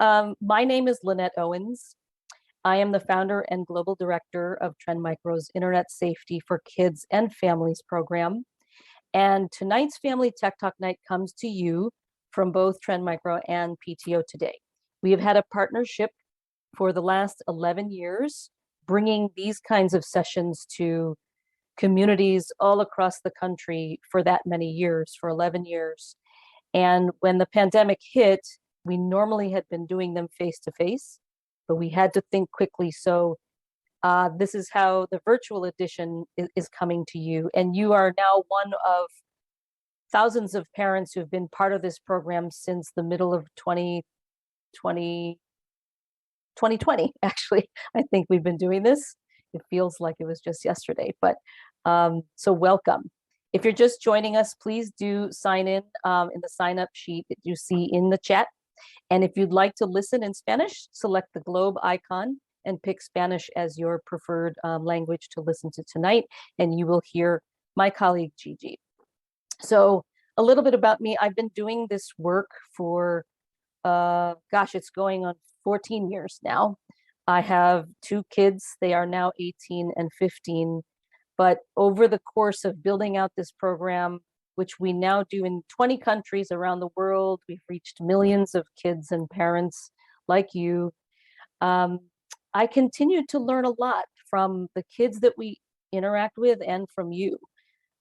My name is Lynette Owens. I am the founder and global director of Trend Micro's Internet Safety for Kids and Families program. And tonight's Family Tech Talk Night comes to you from both Trend Micro and PTO Today. We have had a partnership for the last 11 years, bringing these kinds of sessions to communities all across the country for that many years, for 11 years. And when the pandemic hit, we normally had been doing them face to face, but we had to think quickly. So this is how the virtual edition is coming to you. And you are now one of thousands of parents who've been part of this program since the middle of 2020, actually. I think we've been doing this. It feels like it was just yesterday, but so welcome. If you're just joining us, please do sign in the sign up sheet that you see in the chat. And if you'd like to listen in Spanish, select the globe icon and pick Spanish as your preferred language to listen to tonight, and you will hear my colleague Gigi. So a little bit about me. I've been doing this work for, it's going on 14 years now. I have two kids. They are now 18 and 15. But over the course of building out this program, which we now do in 20 countries around the world, we've reached millions of kids and parents like you. I continue to learn a lot from the kids that we interact with and from you,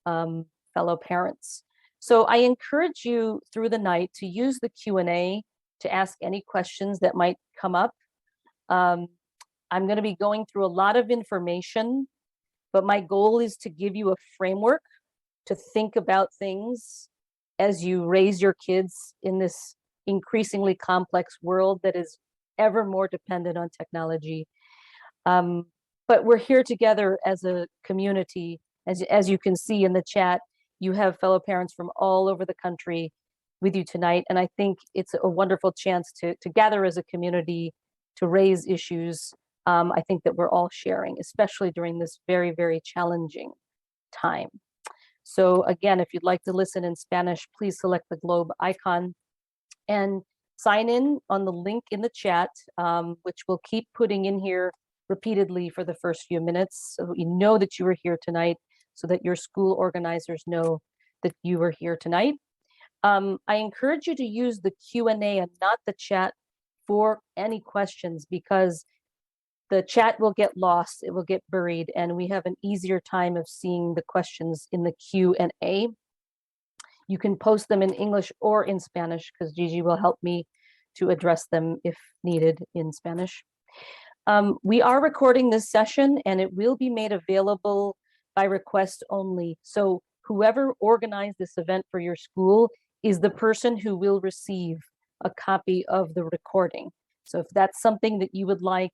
fellow parents. So I encourage you through the night to use the Q&A to ask any questions that might come up. I'm going to be going through a lot of information, but my goal is to give you a framework to think about things as you raise your kids in this increasingly complex world that is ever more dependent on technology. But we're here together as a community. As you can see in the chat, you have fellow parents from all over the country with you tonight. And I think it's a wonderful chance to gather as a community to raise issues I think that we're all sharing, especially during this very, very challenging time. So again, if you'd like to listen in Spanish, please select the globe icon and sign in on the link in the chat, which we'll keep putting in here repeatedly for the first few minutes, so you know that you were here tonight, so that your school organizers know that you were here tonight. I encourage you to use the Q&A and not the chat for any questions, because the chat will get lost, it will get buried, and we have an easier time of seeing the questions in the Q&A. You can post them in English or in Spanish, because Gigi will help me to address them if needed in Spanish. We are recording this session, and it will be made available by request only. So whoever organized this event for your school is the person who will receive a copy of the recording. So if that's something that you would like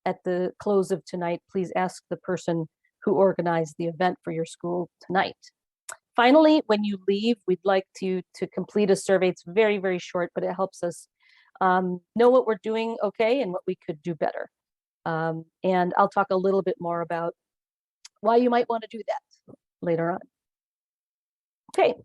at the close of tonight, please ask the person who organized the event for your school tonight. Finally, when you leave, we'd like to complete a survey. It's very, very short, but it helps us know what we're doing okay and what we could do better. And I'll talk a little bit more about why you might want to do that later on. Okay,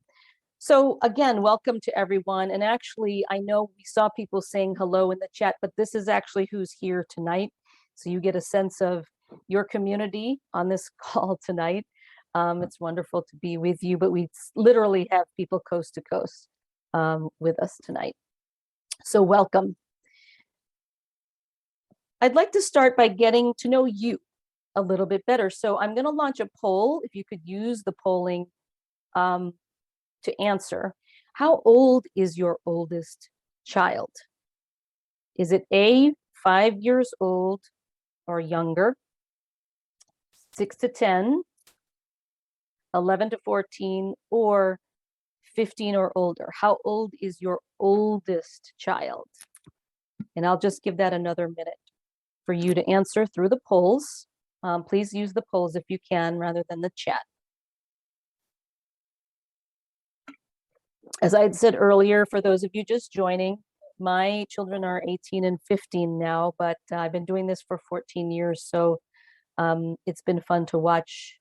so again, welcome to everyone. And actually, I know we saw people saying hello in the chat, but this is actually who's here tonight. So you get a sense of your community on this call tonight. It's wonderful to be with you, but we literally have people coast to coast with us tonight. So welcome. I'd like to start by getting to know you a little bit better. So I'm going to launch a poll. If you could use the polling to answer. How old is your oldest child? Is it A, 5 years old or younger, 6 to 10, 11 to 14, or 15 or older? How old is your oldest child? And I'll just give that another minute for you to answer through the polls. Please use the polls if you can, rather than the chat. As I had said earlier, for those of you just joining, my children are 18 and 15 now, but I've been doing this for 14 years. So it's been fun to watch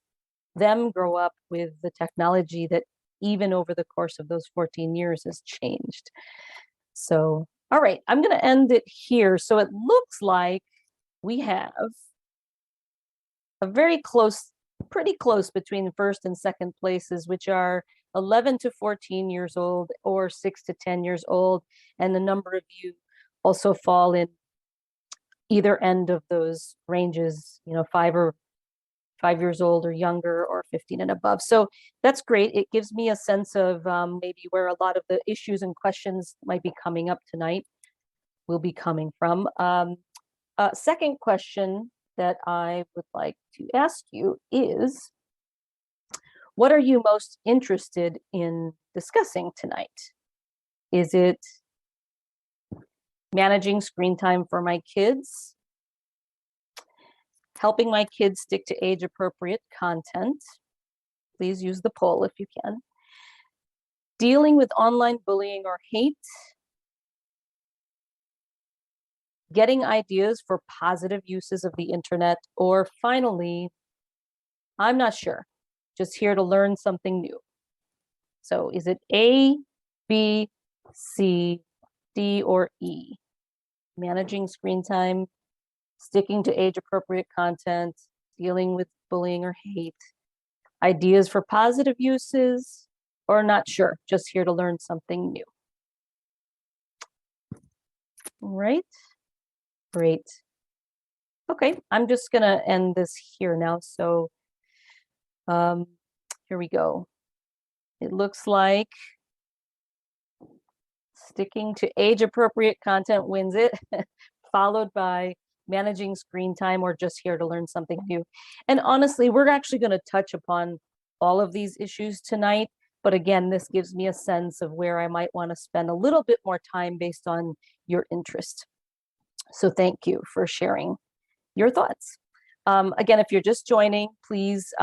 them grow up with the technology that even over the course of those 14 years has changed. So All right, I'm going to end it here. So it looks like we have a very close, pretty close between first and second places, which are 11 to 14 years old or 6 to 10 years old. And the number of you also fall in either end of those ranges, 5 years old or younger, or 15 and above. So that's great. It gives me a sense of maybe where a lot of the issues and questions might be coming up tonight will be coming from. Second question that I would like to ask you is, what are you most interested in discussing tonight? Is it managing screen time for my kids? Helping my kids stick to age-appropriate content? Please use the poll if you can. Dealing with online bullying or hate? Getting ideas for positive uses of the internet? Or finally, I'm not sure, just here to learn something new. So is it A, B, C, D, or E? Managing screen time, sticking to age-appropriate content, dealing with bullying or hate, ideas for positive uses, or not sure, just here to learn something new. All right, great. Okay, I'm just gonna end this here now. So here we go. It looks like sticking to age-appropriate content wins it, followed by managing screen time or just here to learn something new. And honestly, we're actually going to touch upon all of these issues tonight. But again, this gives me a sense of where I might want to spend a little bit more time based on your interest. So thank you for sharing your thoughts. Again, if you're just joining, please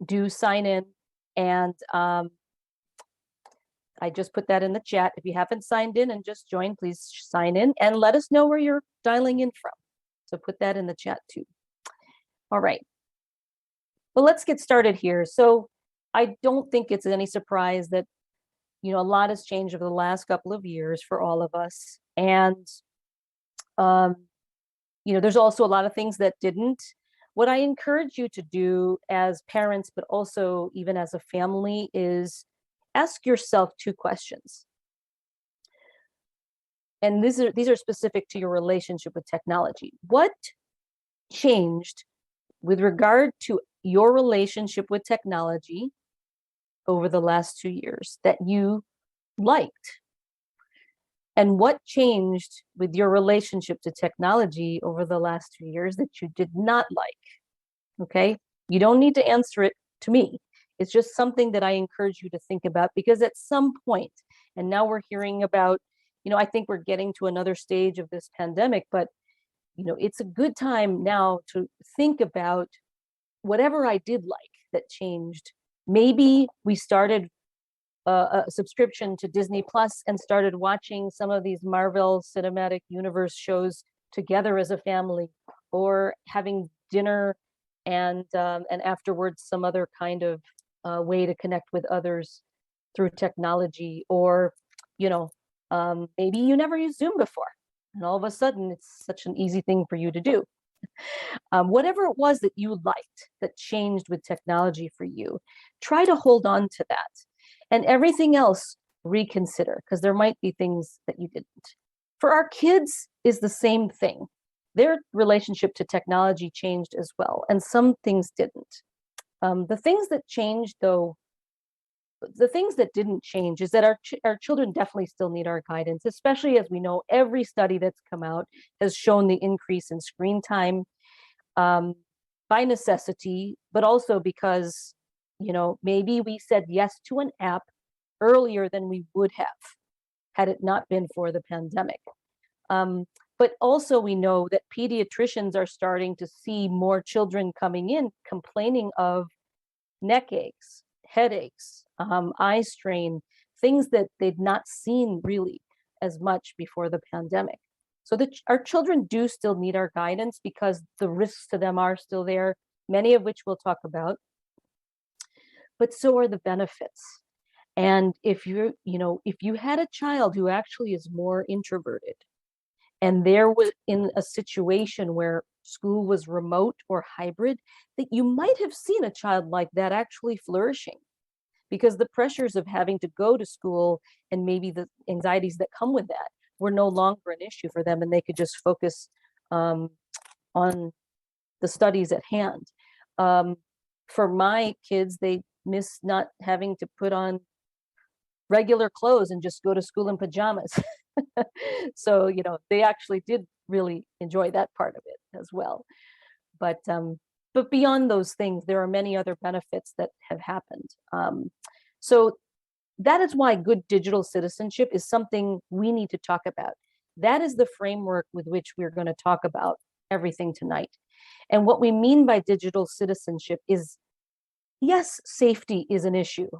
do sign in. And I just put that in the chat. If you haven't signed in and just joined, please sign in and let us know where you're dialing in from. So put that in the chat too. All right. Well, let's get started here. So I don't think it's any surprise that, a lot has changed over the last couple of years for all of us. And, there's also a lot of things that didn't. What I encourage you to do as parents, but also even as a family, is ask yourself two questions. And these are specific to your relationship with technology. What changed with regard to your relationship with technology over the last 2 years that you liked? And what changed with your relationship to technology over the last 2 years that you did not like? Okay, you don't need to answer it to me. It's just something that I encourage you to think about, because at some point, and now we're hearing about, I think we're getting to another stage of this pandemic, but, it's a good time now to think about whatever I did like that changed. Maybe we started a subscription to Disney Plus and started watching some of these Marvel Cinematic Universe shows together as a family, or having dinner and afterwards some other kind of way to connect with others through technology. Or maybe you never used Zoom before, and all of a sudden it's such an easy thing for you to do. Whatever it was that you liked that changed with technology for you, try to hold on to that. And everything else, reconsider, because there might be things that you didn't. For our kids is the same thing. Their relationship to technology changed as well, and some things didn't. The things that changed, though, the things that didn't change is that our children definitely still need our guidance, especially as we know every study that's come out has shown the increase in screen time by necessity, but also because, maybe we said yes to an app earlier than we would have had it not been for the pandemic. But also we know that pediatricians are starting to see more children coming in complaining of neck aches, headaches, eye strain, things that they'd not seen really as much before the pandemic. So our children do still need our guidance, because the risks to them are still there, many of which we'll talk about, but so are the benefits. And if if you had a child who actually is more introverted, and there was in a situation where school was remote or hybrid, that you might have seen a child like that actually flourishing, because the pressures of having to go to school and maybe the anxieties that come with that were no longer an issue for them, and they could just focus on the studies at hand. For my kids, they miss not having to put on regular clothes and just go to school in pajamas. So, they actually did really enjoy that part of it as well. But beyond those things, there are many other benefits that have happened. So that is why good digital citizenship is something we need to talk about. That is the framework with which we're going to talk about everything tonight. And what we mean by digital citizenship is, yes, safety is an issue.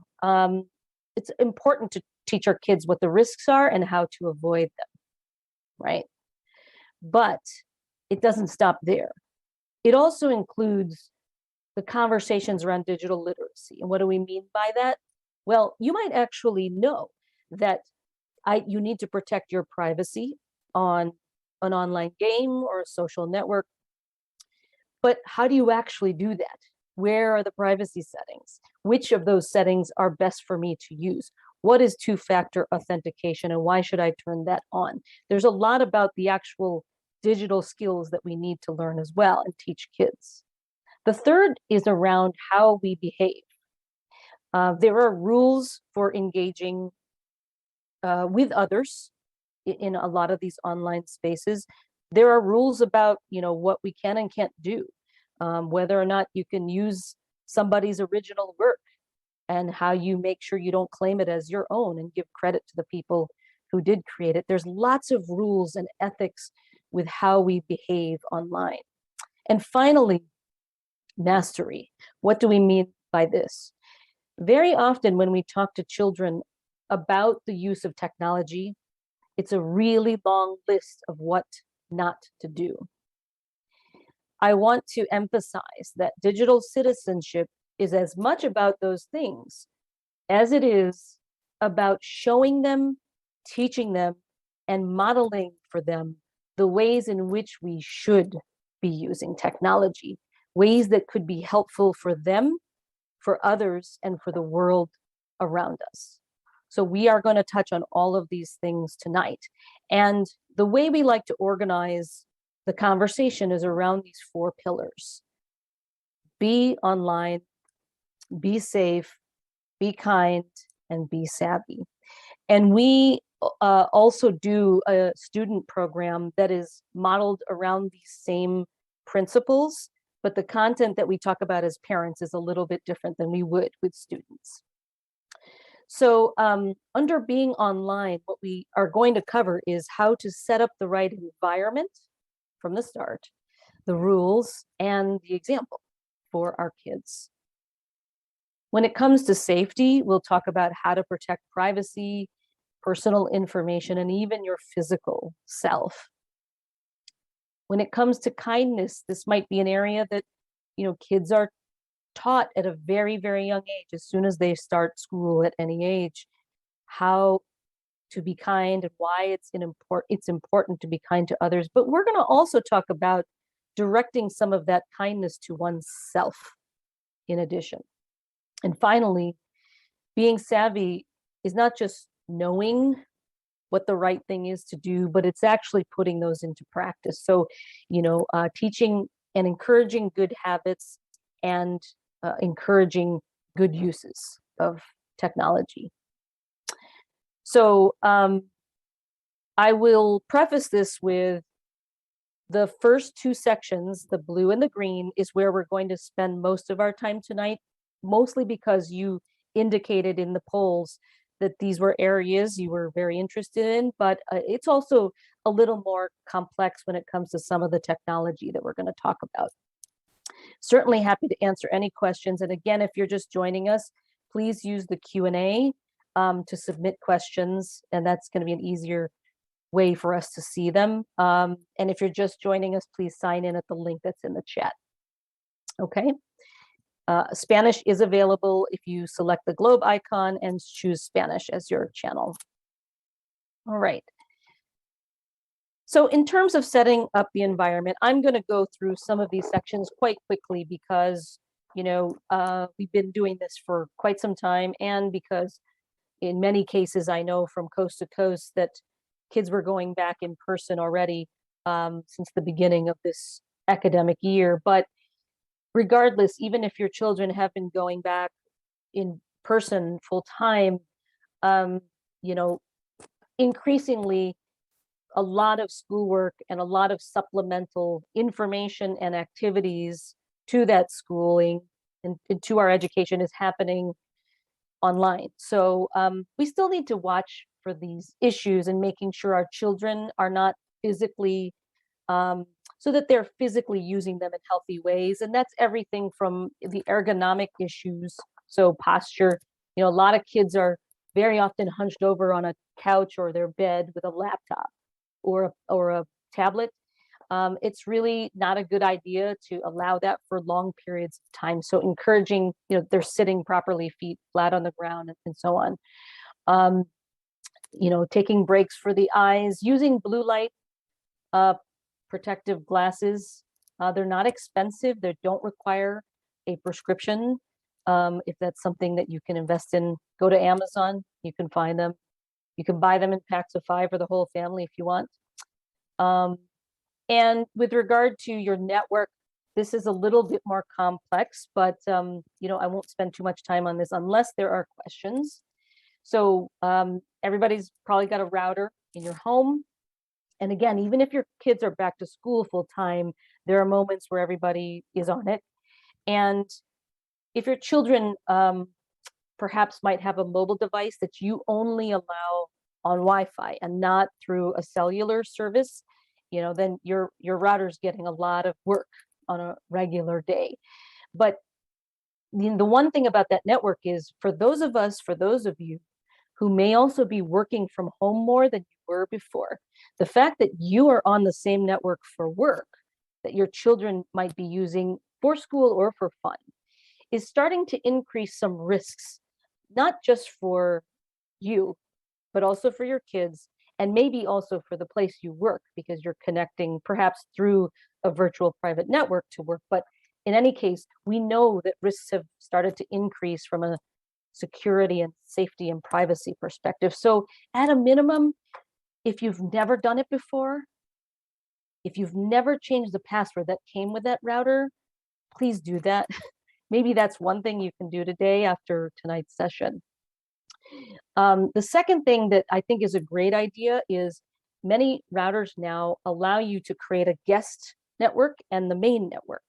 It's important to teach our kids what the risks are and how to avoid them, right? But it doesn't stop there. It also includes the conversations around digital literacy. And what do we mean by that? Well, you might actually know that you need to protect your privacy on an online game or a social network. But how do you actually do that? Where are the privacy settings? Which of those settings are best for me to use? What is two-factor authentication, and why should I turn that on? There's a lot about the actual digital skills that we need to learn as well and teach kids. The third is around how we behave. There are rules for engaging with others in a lot of these online spaces. There are rules about, what we can and can't do, whether or not you can use somebody's original work, and how you make sure you don't claim it as your own and give credit to the people who did create it. There's lots of rules and ethics with how we behave online. And finally, mastery. What do we mean by this? Very often when we talk to children about the use of technology, it's a really long list of what not to do. I want to emphasize that digital citizenship is as much about those things as it is about showing them, teaching them, and modeling for them the ways in which we should be using technology, ways that could be helpful for them, for others, and for the world around us. So we are going to touch on all of these things tonight. And the way we like to organize the conversation is around these 4 pillars. Be online, be safe, be kind, and be savvy. And we also do a student program that is modeled around these same principles, but the content that we talk about as parents is a little bit different than we would with students. So under being online, what we are going to cover is how to set up the right environment from the start, the rules, and the example for our kids. When it comes to safety, we'll talk about how to protect privacy, personal information, and even your physical self. When it comes to kindness, this might be an area that, kids are taught at a very, very young age, as soon as they start school at any age, how to be kind and why it's important to be kind to others. But we're going to also talk about directing some of that kindness to oneself in addition. And finally, being savvy is not just knowing what the right thing is to do, but it's actually putting those into practice. So, teaching and encouraging good habits and encouraging good uses of technology. So I will preface this with the first 2 sections, the blue and the green, is where we're going to spend most of our time tonight, mostly because you indicated in the polls that these were areas you were very interested in, but it's also a little more complex when it comes to some of the technology that we're going to talk about. Certainly happy to answer any questions. And again, if you're just joining us, please use the Q&A to submit questions, and that's going to be an easier way for us to see them. And if you're just joining us, please sign in at the link that's in the chat. Okay. Spanish is available if you select the globe icon and choose Spanish as your channel. All right. So in terms of setting up the environment, I'm going to go through some of these sections quite quickly because, we've been doing this for quite some time, and because in many cases, I know from coast to coast that kids were going back in person already since the beginning of this academic year. But regardless, even if your children have been going back in person full time, um, you know, increasingly a lot of schoolwork and a lot of supplemental information and activities to that schooling and to our education is happening online. So we still need to watch for these issues and making sure our children are not physically, so that they're physically using them in healthy ways. And that's everything from the ergonomic issues. So posture, a lot of kids are very often hunched over on a couch or their bed with a laptop or a tablet. It's really not a good idea to allow that for long periods of time. So encouraging, they're sitting properly, feet flat on the ground, and so on. Taking breaks for the eyes, using blue light protective glasses. They're not expensive. They don't require a prescription. If that's something that you can invest in, go to Amazon. You can find them. You can buy them in packs of 5 for the whole family if you want. And with regard to your network, this is a little bit more complex, but I won't spend too much time on this unless there are questions. So everybody's probably got a router in your home. And again, even if your kids are back to school full time, there are moments where everybody is on it. And if your children perhaps might have a mobile device that you only allow on Wi-Fi and not through a cellular service, then your router's getting a lot of work on a regular day. But the one thing about that network is for those of you who may also be working from home more than you were before, the fact that you are on the same network for work that your children might be using for school or for fun is starting to increase some risks, not just for you, but also for your kids, and maybe also for the place you work, because you're connecting perhaps through a virtual private network to work. But in any case, we know that risks have started to increase from a security and safety and privacy perspective. So at a minimum, if you've never done it before, if you've never changed the password that came with that router, please do that. Maybe that's one thing you can do today after tonight's session. The second thing that I think is a great idea is many routers now allow you to create a guest network and the main network.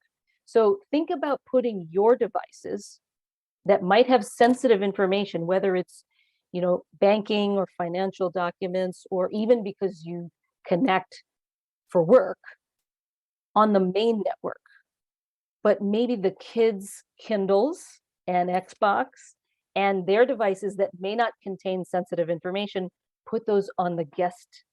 So think about putting your devices that might have sensitive information, whether it's, banking or financial documents, or even because you connect for work, on the main network. But maybe the kids' Kindles and Xbox and their devices that may not contain sensitive information, put those on the guest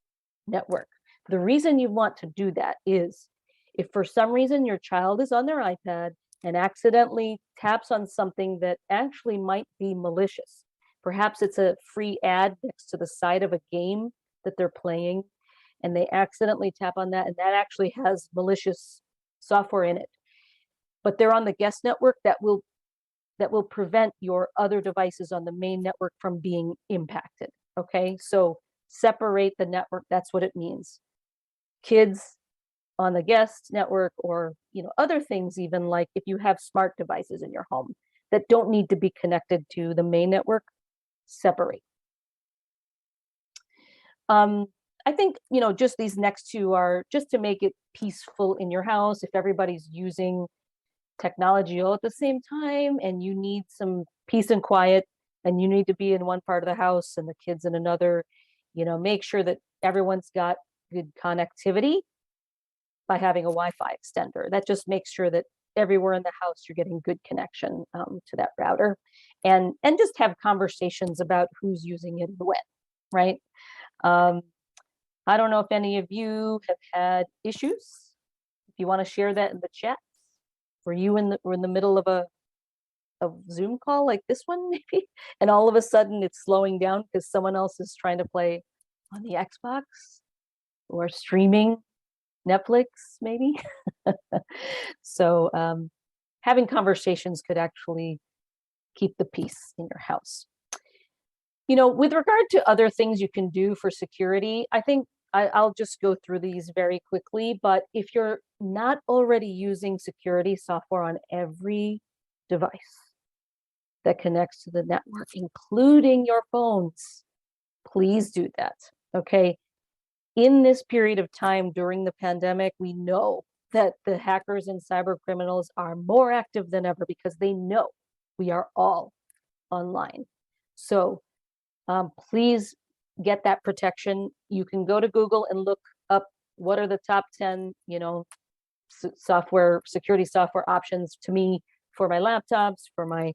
network. The reason you want to do that is if for some reason your child is on their iPad and accidentally taps on something that actually might be malicious, perhaps it's a free ad next to the side of a game that they're playing, and they accidentally tap on that, and that actually has malicious software in it, but they're on the guest network, that will prevent your other devices on the main network from being impacted. Okay, so separate the network. That's what it means. Kids on the guest network, or other things, even like if you have smart devices in your home that don't need to be connected to the main network, separate. I think just these next two are just to make it peaceful in your house. If everybody's using technology all at the same time and you need some peace and quiet, and you need to be in one part of the house and the kids in another, make sure that everyone's got good connectivity by having a Wi-Fi extender. That just makes sure that everywhere in the house you're getting good connection to that router, and just have conversations about who's using it and when, right? I don't know if any of you have had issues. If you want to share that in the chat, were you in the middle of a a Zoom call like this one, maybe, and all of a sudden it's slowing down because someone else is trying to play on the Xbox or streaming Netflix, maybe. So having conversations could actually keep the peace in your house. With regard to other things you can do for security, I think I'll just go through these very quickly. But if you're not already using security software on every device that connects to the network, including your phones, please do that. Okay. In this period of time during the pandemic, we know that the hackers and cyber criminals are more active than ever because they know we are all online. So please get that protection. You can go to Google and look up what are the top 10, security software options to me for my laptops, for my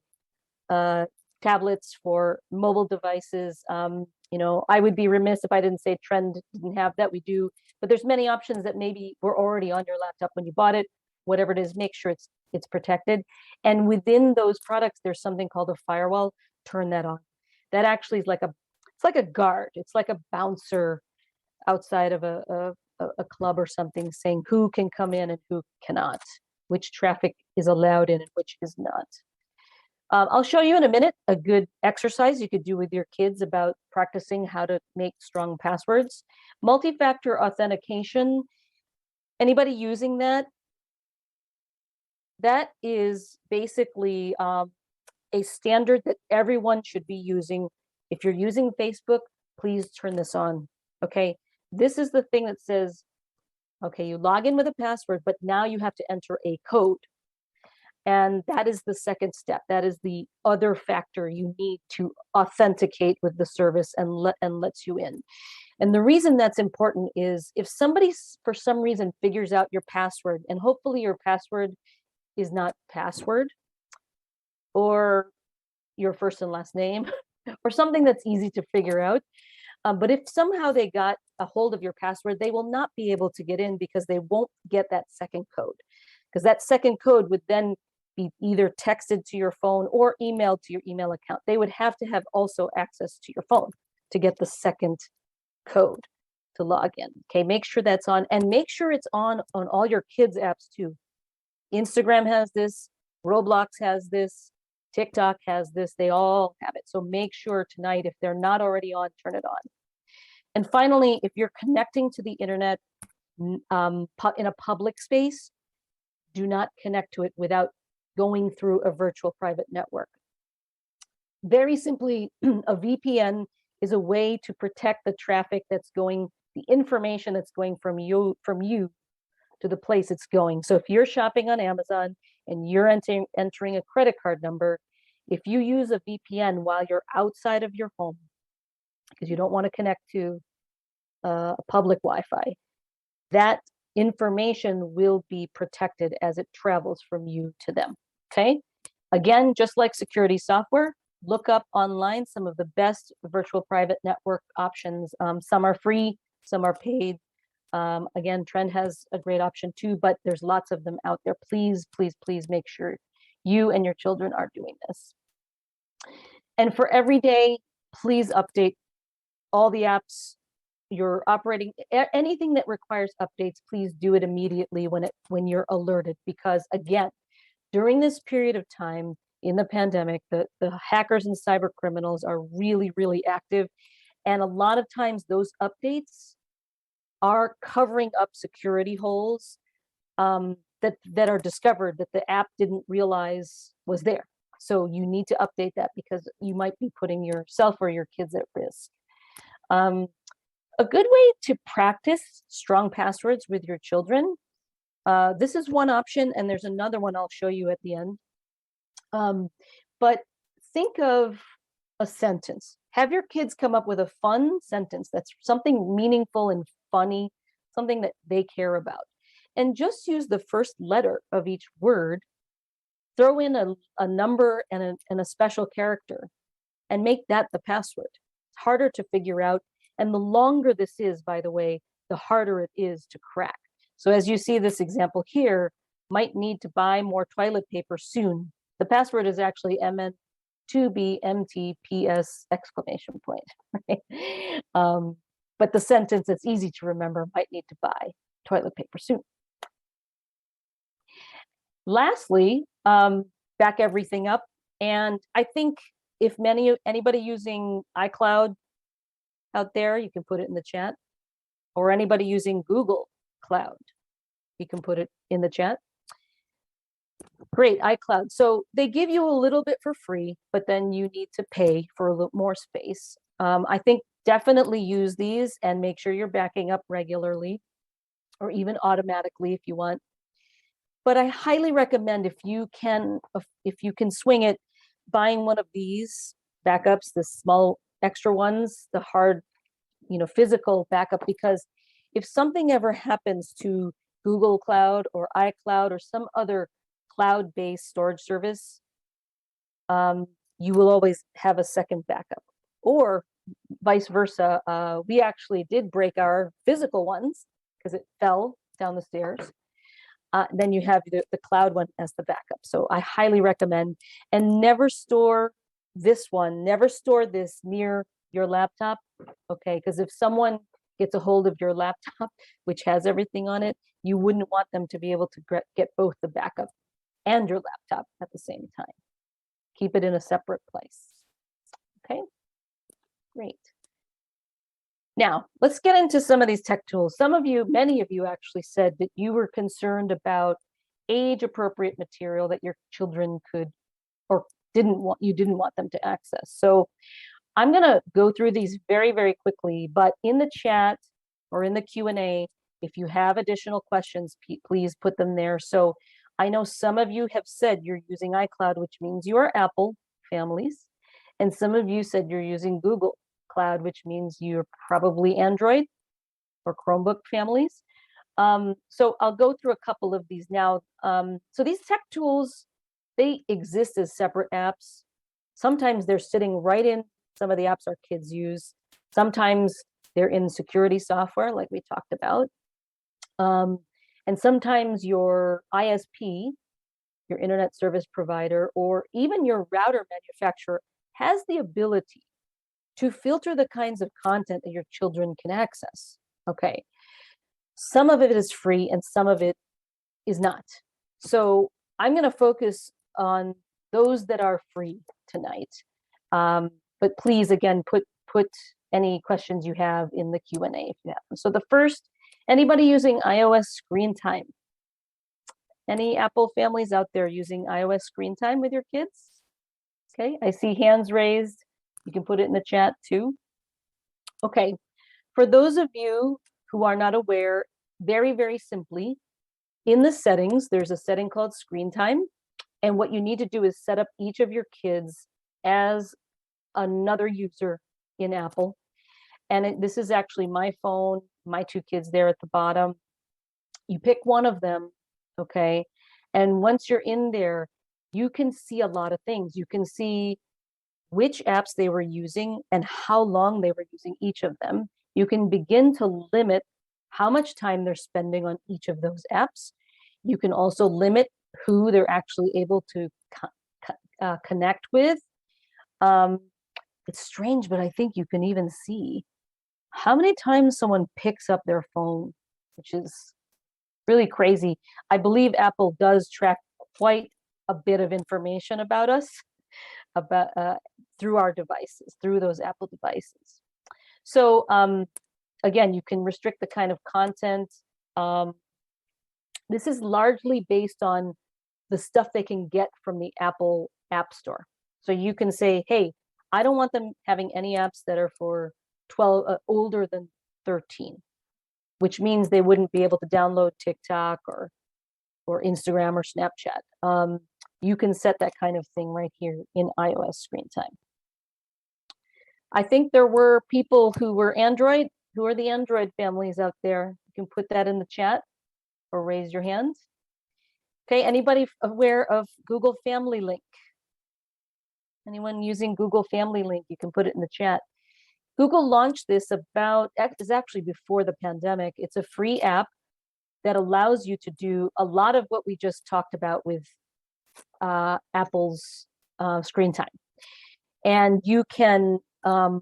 tablets, for mobile devices. I would be remiss if I didn't say Trend didn't have that. We do, but there's many options that maybe were already on your laptop when you bought it. Whatever it is, make sure it's protected. And within those products, there's something called a firewall. Turn that on. That actually is it's like a guard. It's like a bouncer outside of a club or something, saying who can come in and who cannot, which traffic is allowed in and which is not. I'll show you in a minute a good exercise you could do with your kids about practicing how to make strong passwords. Multi-factor authentication, anybody using that? That is basically a standard that everyone should be using. If you're using Facebook, please turn this on, okay? This is the thing that says, okay, you log in with a password, but now you have to enter a code. And that is the second step. That is the other factor you need to authenticate with the service and lets you in. And the reason that's important is if somebody, for some reason, figures out your password, and hopefully your password is not password or your first and last name or something that's easy to figure out. But if somehow they got a hold of your password, they will not be able to get in because they won't get that second code. Because that second code would then be either texted to your phone or emailed to your email account. They would have to have also access to your phone to get the second code to log in. Okay, make sure that's on, and make sure it's on all your kids' apps too. Instagram has this, Roblox has this, TikTok has this, they all have it. So make sure tonight, if they're not already on, turn it on. And finally, if you're connecting to the internet in a public space, do not connect to it without going through a virtual private network. Very simply, a VPN is a way to protect the traffic that's going, the information that's going from you to the place it's going. So if you're shopping on Amazon and you're entering a credit card number, if you use a VPN while you're outside of your home, because you don't want to connect to public Wi-Fi, that information will be protected as it travels from you to them. Okay. Again, just like security software, look up online some of the best virtual private network options. Some are free, some are paid. Again, Trend has a great option too, but there's lots of them out there. Please, please, please make sure you and your children are doing this. And for every day, please update all the apps you're operating. Anything that requires updates, please do it immediately when you're alerted, because again, during this period of time in the pandemic, the hackers and cyber criminals are really, really active. And a lot of times those updates are covering up security holes that are discovered that the app didn't realize was there. So you need to update that because you might be putting yourself or your kids at risk. A good way to practice strong passwords with your children, this is one option, and there's another one I'll show you at the end. But think of a sentence. Have your kids come up with a fun sentence that's something meaningful and funny, something that they care about. And just use the first letter of each word, throw in a number and a special character, and make that the password. It's harder to figure out. And the longer this is, by the way, the harder it is to crack. So as you see this example here, might need to buy more toilet paper soon The password is actually MN2BMTPS exclamation point. Right? But the sentence that's easy to remember, might need to buy toilet paper soon. Lastly, back everything up. And I think if anybody using iCloud out there, you can put it in the chat, or anybody using Google Cloud, you can put it in the chat. Great, iCloud. So they give you a little bit for free, but then you need to pay for a little more space. I think definitely use these and make sure you're backing up regularly, or even automatically if you want. But I highly recommend, if you can swing it, buying one of these backups, the small extra ones, the hard, physical backup, because if something ever happens to Google Cloud or iCloud or some other cloud-based storage service, you will always have a second backup, or vice versa. We actually did break our physical ones because it fell down the stairs. Then you have the cloud one as the backup. So I highly recommend, and never store this near your laptop, okay? Because if someone gets a hold of your laptop, which has everything on it, you wouldn't want them to be able to get both the backup and your laptop at the same time. Keep it in a separate place, okay? Great. Now, let's get into some of these tech tools. Many of you actually said that you were concerned about age-appropriate material that your children could, or you didn't want them to access. So I'm gonna go through these very, very quickly, but in the chat or in the Q&A, if you have additional questions, please put them there. So I know some of you have said you're using iCloud, which means you are Apple families, and some of you said you're using Google Cloud, which means you're probably Android or Chromebook families. So I'll go through a couple of these now. So these tech tools, they exist as separate apps. Sometimes they're sitting right in some of the apps our kids use. Sometimes they're in security software, like we talked about. And sometimes your ISP, your internet service provider, or even your router manufacturer has the ability to filter the kinds of content that your children can access. Okay. Some of it is free and some of it is not. So I'm going to focus on those that are free tonight. But please, again, put any questions you have in the Q&A if you have them. So the first, anybody using iOS screen time? Any Apple families out there using iOS screen time with your kids? Okay, I see hands raised. You can put it in the chat too. Okay, for those of you who are not aware, very, very simply, in the settings, there's a setting called screen time. And what you need to do is set up each of your kids as another user in Apple. And this is actually my phone, my two kids there at the bottom. You pick one of them, okay? And once you're in there, you can see a lot of things. You can see which apps they were using and how long they were using each of them. You can begin to limit how much time they're spending on each of those apps. You can also limit who they're actually able to connect with. It's strange, but I think you can even see how many times someone picks up their phone, which is really crazy. I believe Apple does track quite a bit of information about us, through our devices, through those Apple devices. So again, you can restrict the kind of content. This is largely based on the stuff they can get from the Apple App Store. So you can say, hey, I don't want them having any apps that are for older than 13, which means they wouldn't be able to download TikTok or Instagram or Snapchat. You can set that kind of thing right here in iOS screen time. I think there were people who were Android. Who are the Android families out there? You can put that in the chat or raise your hand. Okay, anybody aware of Google Family Link? Anyone using Google Family Link? You can put it in the chat. Google launched this is actually before the pandemic. It's a free app that allows you to do a lot of what we just talked about with Apple's screen time. And you can, like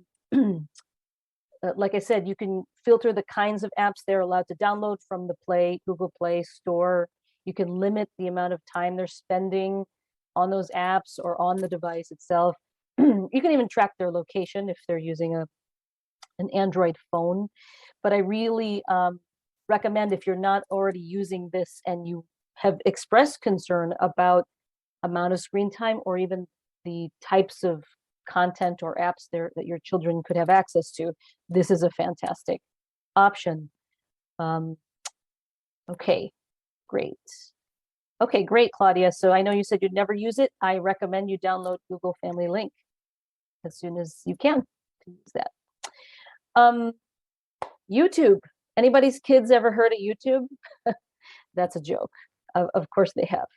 I said, you can filter the kinds of apps they're allowed to download from the Google Play Store. You can limit the amount of time they're spending on those apps or on the device itself. You can even track their location if they're using an Android phone. But I really recommend, if you're not already using this and you have expressed concern about amount of screen time or even the types of content or apps there that your children could have access to, this is a fantastic option. Okay, great. Okay, great, Claudia. So I know you said you'd never use it. I recommend you download Google Family Link as soon as you can to use that. YouTube. Anybody's kids ever heard of YouTube? That's a joke. Of course they have.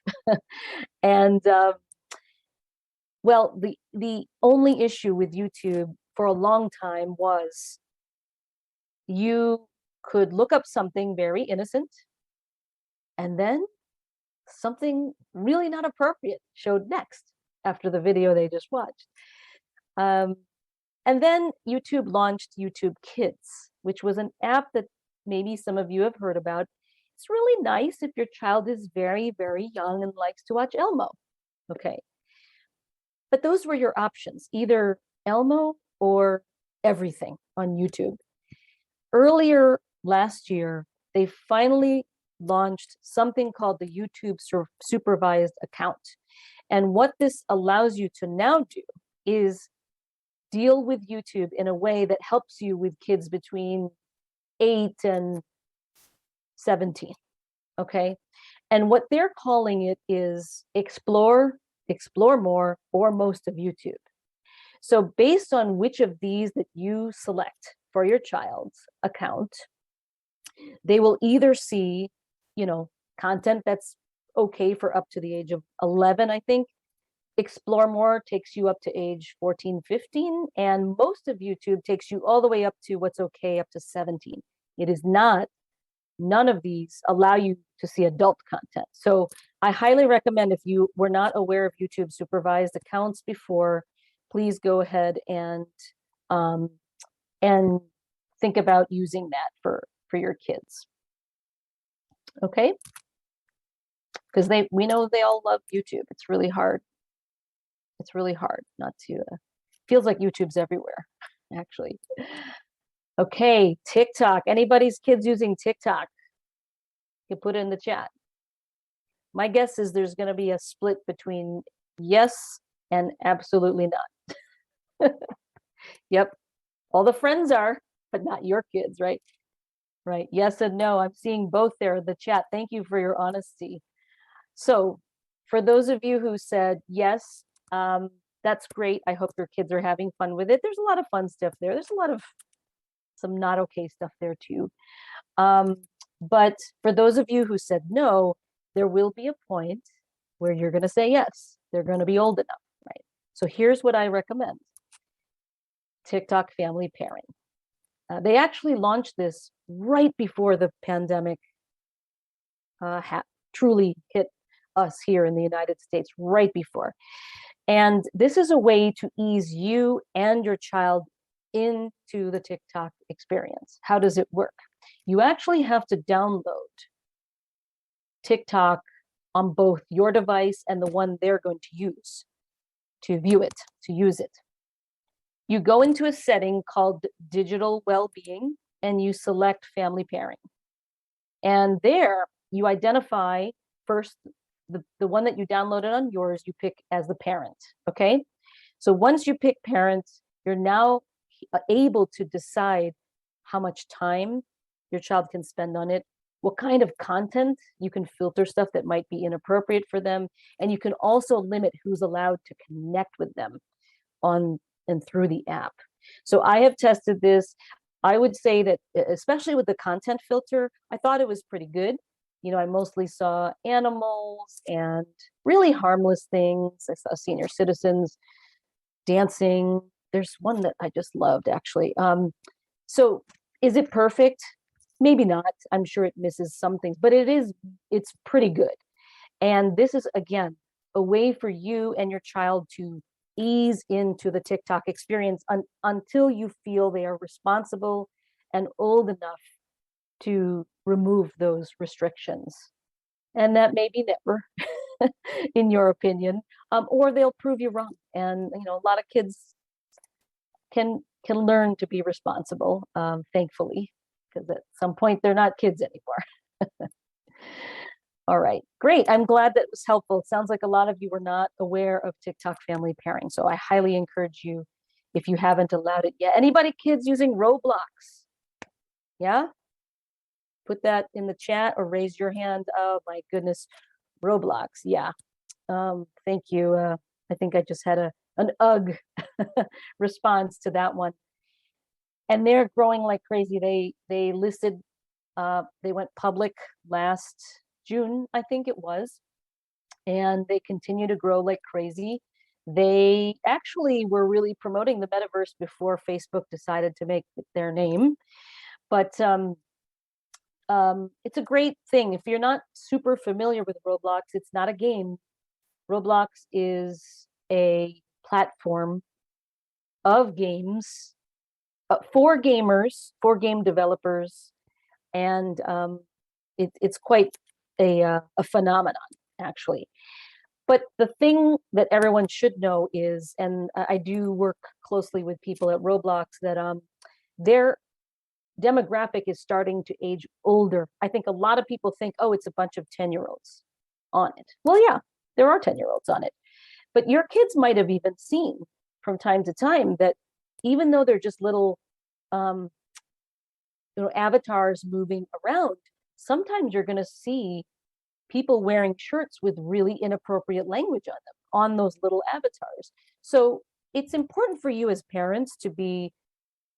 And well, the only issue with YouTube for a long time was you could look up something very innocent, and then something really not appropriate showed next after the video they just watched. And then YouTube launched YouTube Kids, which was an app that maybe some of you have heard about. It's really nice if your child is very, very young and likes to watch Elmo. Okay. But those were your options, either Elmo or everything on YouTube. Earlier last year, they finally launched something called the YouTube supervised account. And what this allows you to now do is deal with YouTube in a way that helps you with kids between 8 and 17. Okay. And what they're calling it is explore more, or most of YouTube. So based on which of these that you select for your child's account, they will either see, content that's okay for up to the age of 11, I think. Explore more takes you up to age 14, 15, and most of YouTube takes you all the way up to what's okay up to 17. It is not, none of these allow you to see adult content. So I highly recommend, if you were not aware of YouTube supervised accounts before, please go ahead and think about using that for your kids. Okay? Because we know they all love YouTube. It's really hard. It's really hard not to, feels like YouTube's everywhere, actually. Okay, TikTok. Anybody's kids using TikTok? You put it in the chat. My guess is there's going to be a split between yes and absolutely not. Yep. All the friends are, but not your kids, right? Right. Yes and no. I'm seeing both there in the chat. Thank you for your honesty. So for those of you who said yes, that's great. I hope your kids are having fun with it. There's a lot of fun stuff there. There's a lot of some not okay stuff there too. But for those of you who said no, there will be a point where you're going to say yes. They're going to be old enough, right? So here's what I recommend. TikTok Family Pairing. They actually launched this right before the pandemic truly hit us here in the United States, right before. And this is a way to ease you and your child into the TikTok experience. How does it work? You actually have to download TikTok on both your device and the one they're going to use to view it, to use it. You go into a setting called digital well-being and you select family pairing. And there you identify first the one that you downloaded on yours, you pick as the parent, okay? So once you pick parents, you're now able to decide how much time your child can spend on it, what kind of content. You can filter stuff that might be inappropriate for them, and you can also limit who's allowed to connect with them on and through the app. So I have tested this. I would say that, especially with the content filter, I thought it was pretty good. I mostly saw animals and really harmless things. I saw senior citizens dancing. There's one that I just loved, actually. So is it perfect? Maybe not. I'm sure it misses some things, but it's pretty good. And this is, again, a way for you and your child to ease into the TikTok experience until you feel they are responsible and old enough to remove those restrictions. And that may be never, in your opinion, or they'll prove you wrong. And a lot of kids can learn to be responsible, thankfully, because at some point they're not kids anymore. All right, great. I'm glad that was helpful. It sounds like a lot of you were not aware of TikTok family pairing, so I highly encourage you if you haven't allowed it yet. Anybody kids using Roblox? Yeah? Put that in the chat or raise your hand. Oh my goodness, Roblox. Yeah. Thank you. I think I just had an ugh response to that one. And they're growing like crazy. They listed, they went public last June, I think it was, and they continue to grow like crazy. They actually were really promoting the metaverse before Facebook decided to make it their name. But it's a great thing. If you're not super familiar with Roblox, it's not a game. Roblox is a platform of games for gamers, for game developers, and it's quite a phenomenon, actually. But the thing that everyone should know is, and I do work closely with people at Roblox, that their demographic is starting to age older. I think a lot of people think, oh, it's a bunch of 10-year-olds on it. Well, yeah, there are 10-year-olds on it. But your kids might have even seen from time to time that even though they're just little avatars moving around, sometimes you're going to see people wearing shirts with really inappropriate language on them on those little avatars. So it's important for you as parents to be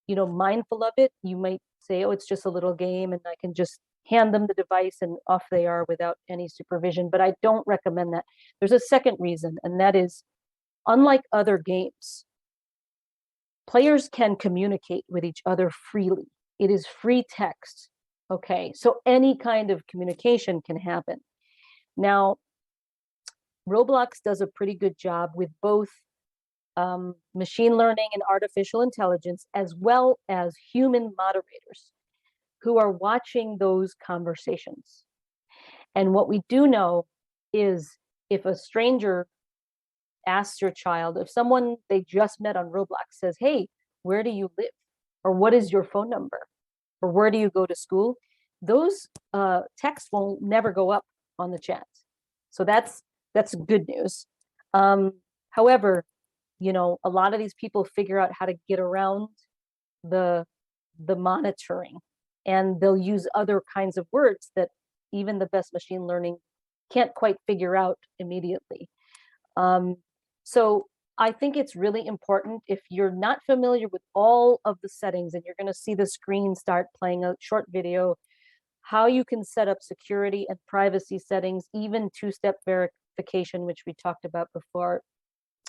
mindful of it. You might say, oh, it's just a little game and I can just hand them the device and off they are without any supervision. But I don't recommend that. There's a second reason, and that is, unlike other games, players can communicate with each other freely. It is free text. Okay, so any kind of communication can happen. Now, Roblox does a pretty good job with both machine learning and artificial intelligence, as well as human moderators who are watching those conversations. And what we do know is, if a stranger asks your child, if someone they just met on Roblox says, hey, where do you live? Or what is your phone number? Or where do you go to school? Those texts will never go up on the chat. So that's good news. However, a lot of these people figure out how to get around the monitoring, and they'll use other kinds of words that even the best machine learning can't quite figure out immediately. So I think it's really important, if you're not familiar with all of the settings, and you're going to see the screen start playing a short video, how you can set up security and privacy settings, even two-step verification, which we talked about before.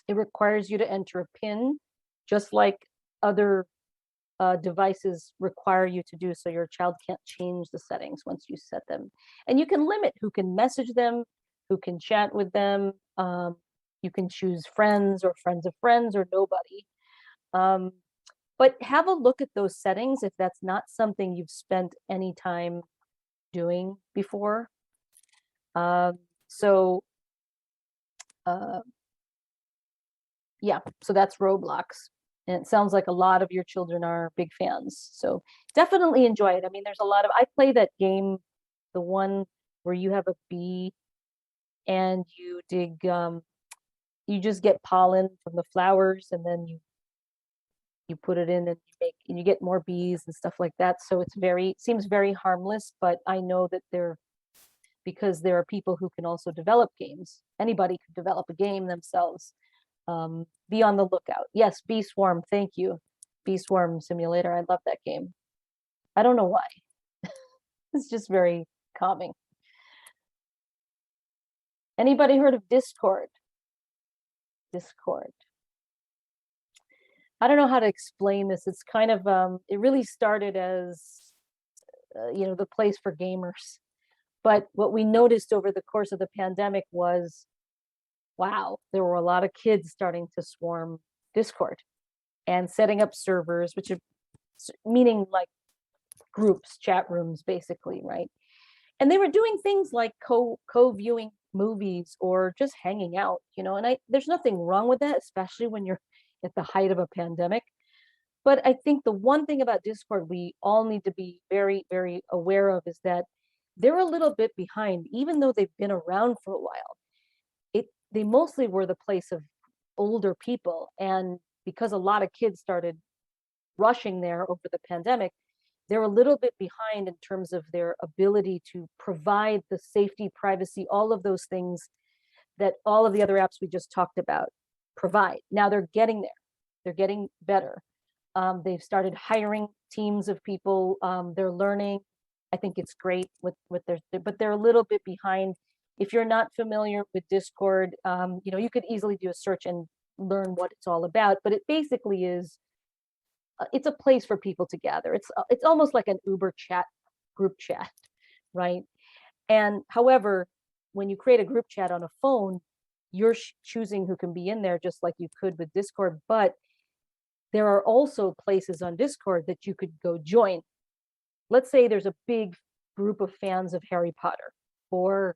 It requires you to enter a PIN, just like other devices require you to do, so your child can't change the settings once you set them. And you can limit who can message them, who can chat with them. You can choose friends or friends of friends or nobody. But have a look at those settings if that's not something you've spent any time doing before. Yeah, so that's Roblox. And it sounds like a lot of your children are big fans. So definitely enjoy it. I mean, there's a lot of, I play that game, the one where you have a bee and you dig, you just get pollen from the flowers, and then you put it in and you get more bees and stuff like that. So seems very harmless, but I know that because there are people who can also develop games. Anybody could develop a game themselves. Be on the lookout. Yes, Bee Swarm, thank you. Bee Swarm Simulator, I love that game. I don't know why. It's just very calming. Anybody heard of Discord? Discord. I don't know how to explain this. It's kind of, it really started as, the place for gamers. But what we noticed over the course of the pandemic was wow, there were a lot of kids starting to swarm Discord and setting up servers, which are meaning like groups, chat rooms, basically, right? And they were doing things like co-viewing movies or just hanging out, and there's nothing wrong with that, especially when you're at the height of a pandemic. But I think the one thing about Discord we all need to be very, very aware of is that they're a little bit behind, even though they've been around for a while. They mostly were the place of older people. And because a lot of kids started rushing there over the pandemic, they're a little bit behind in terms of their ability to provide the safety, privacy, all of those things that all of the other apps we just talked about provide. Now they're getting there. They're getting better. They've started hiring teams of people. They're learning. I think it's great with their, but they're a little bit behind. If you're not familiar with Discord, you could easily do a search and learn what it's all about. But it basically is, it's a place for people to gather. It's almost like an Uber chat, group chat, right? And however, when you create a group chat on a phone, you're choosing who can be in there just like you could with Discord. But there are also places on Discord that you could go join. Let's say there's a big group of fans of Harry Potter or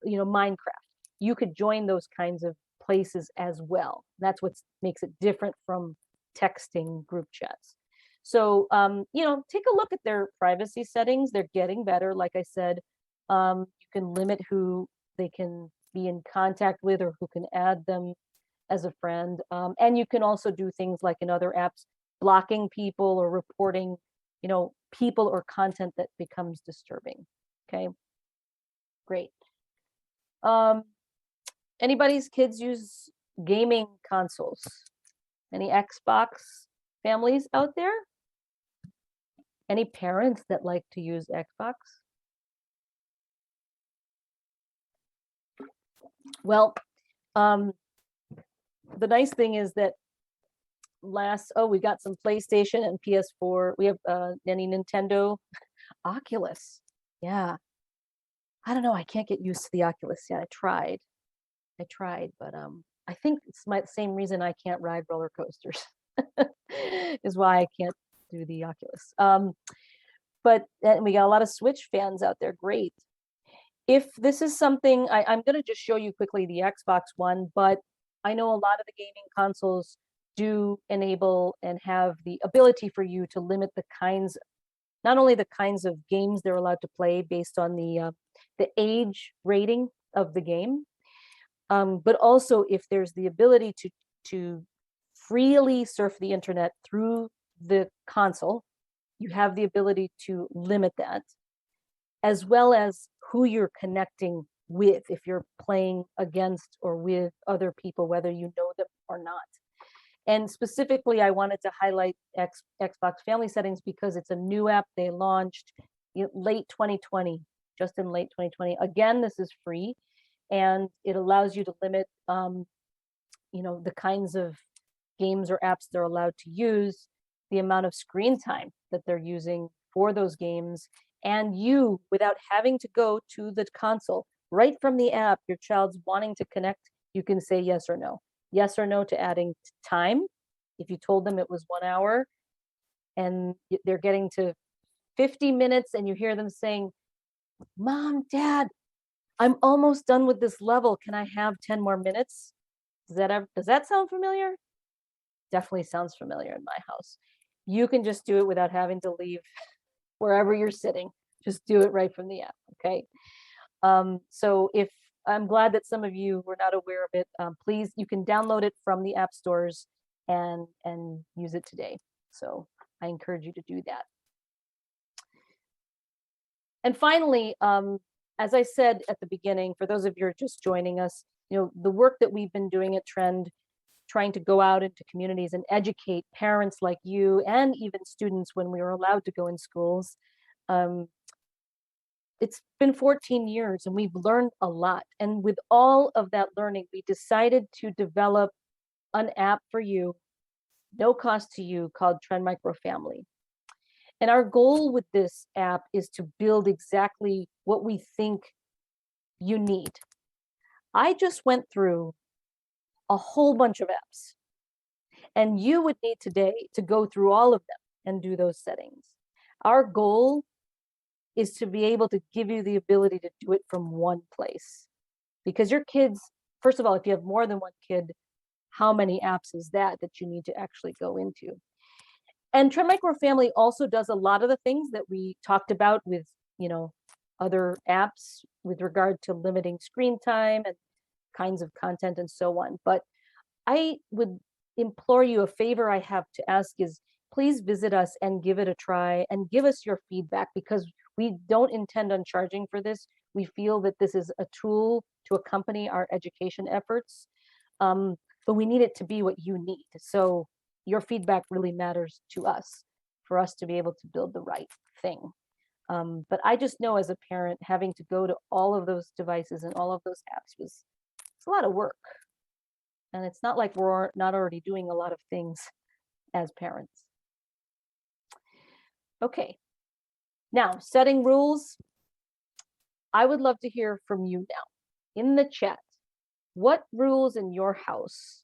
Minecraft. You could join those kinds of places as well. That's what makes it different from texting group chats. So take a look at their privacy settings. They're getting better. Like I said, you can limit who they can be in contact with or who can add them as a friend. And you can also do things like in other apps, blocking people or reporting, people or content that becomes disturbing. Okay, great. Anybody's kids use gaming consoles? Any Xbox families out there? Any parents that like to use Xbox? Well, the nice thing is that we got some PlayStation and PS4. We have any Nintendo, Oculus. Yeah. I don't know. I can't get used to the Oculus yet. I tried, but I think it's the same reason I can't ride roller coasters is why I can't do the Oculus. But we got a lot of Switch fans out there. Great. If this is something, I'm going to just show you quickly the Xbox One, but I know a lot of the gaming consoles do enable and have the ability for you to limit not only the kinds of games they're allowed to play based on the age rating of the game, but also if there's the ability to freely surf the internet through the console, you have the ability to limit that, as well as who you're connecting with, if you're playing against or with other people, whether you know them or not. And specifically, I wanted to highlight Xbox Family Settings because it's a new app they launched late 2020, just in late 2020. Again, this is free, and it allows you to limit, the kinds of games or apps they're allowed to use, the amount of screen time that they're using for those games, and you, without having to go to the console, right from the app, your child's wanting to connect, you can say yes or no. Yes or no to adding time. If you told them it was 1 hour and they're getting to 50 minutes and you hear them saying, Mom, Dad, I'm almost done with this level. Can I have 10 more minutes? Does that sound familiar? Definitely sounds familiar in my house. You can just do it without having to leave wherever you're sitting. Just do it right from the app, okay? So if I'm glad that some of you were not aware of it, please, you can download it from the app stores and use it today. So I encourage you to do that. And finally, as I said at the beginning, for those of you who are just joining us, the work that we've been doing at Trend, trying to go out into communities and educate parents like you and even students when we were allowed to go in schools. It's been 14 years and we've learned a lot. And with all of that learning, we decided to develop an app for you, no cost to you, called Trend Micro Family. And our goal with this app is to build exactly what we think you need. I just went through a whole bunch of apps. And you would need today to go through all of them and do those settings. Our goal is to be able to give you the ability to do it from one place. Because your kids, first of all, if you have more than one kid, how many apps is that you need to actually go into? And Trend Micro Family also does a lot of the things that we talked about with, other apps with regard to limiting screen time and kinds of content and so on. But I would implore you, a favor I have to ask is please visit us and give it a try and give us your feedback, because we don't intend on charging for this. We feel that this is a tool to accompany our education efforts, but we need it to be what you need. So your feedback really matters to us for us to be able to build the right thing. But I just know as a parent, having to go to all of those devices and all of those apps it's a lot of work. And it's not like we're not already doing a lot of things as parents. Okay, now setting rules. I would love to hear from you now in the chat. What rules in your house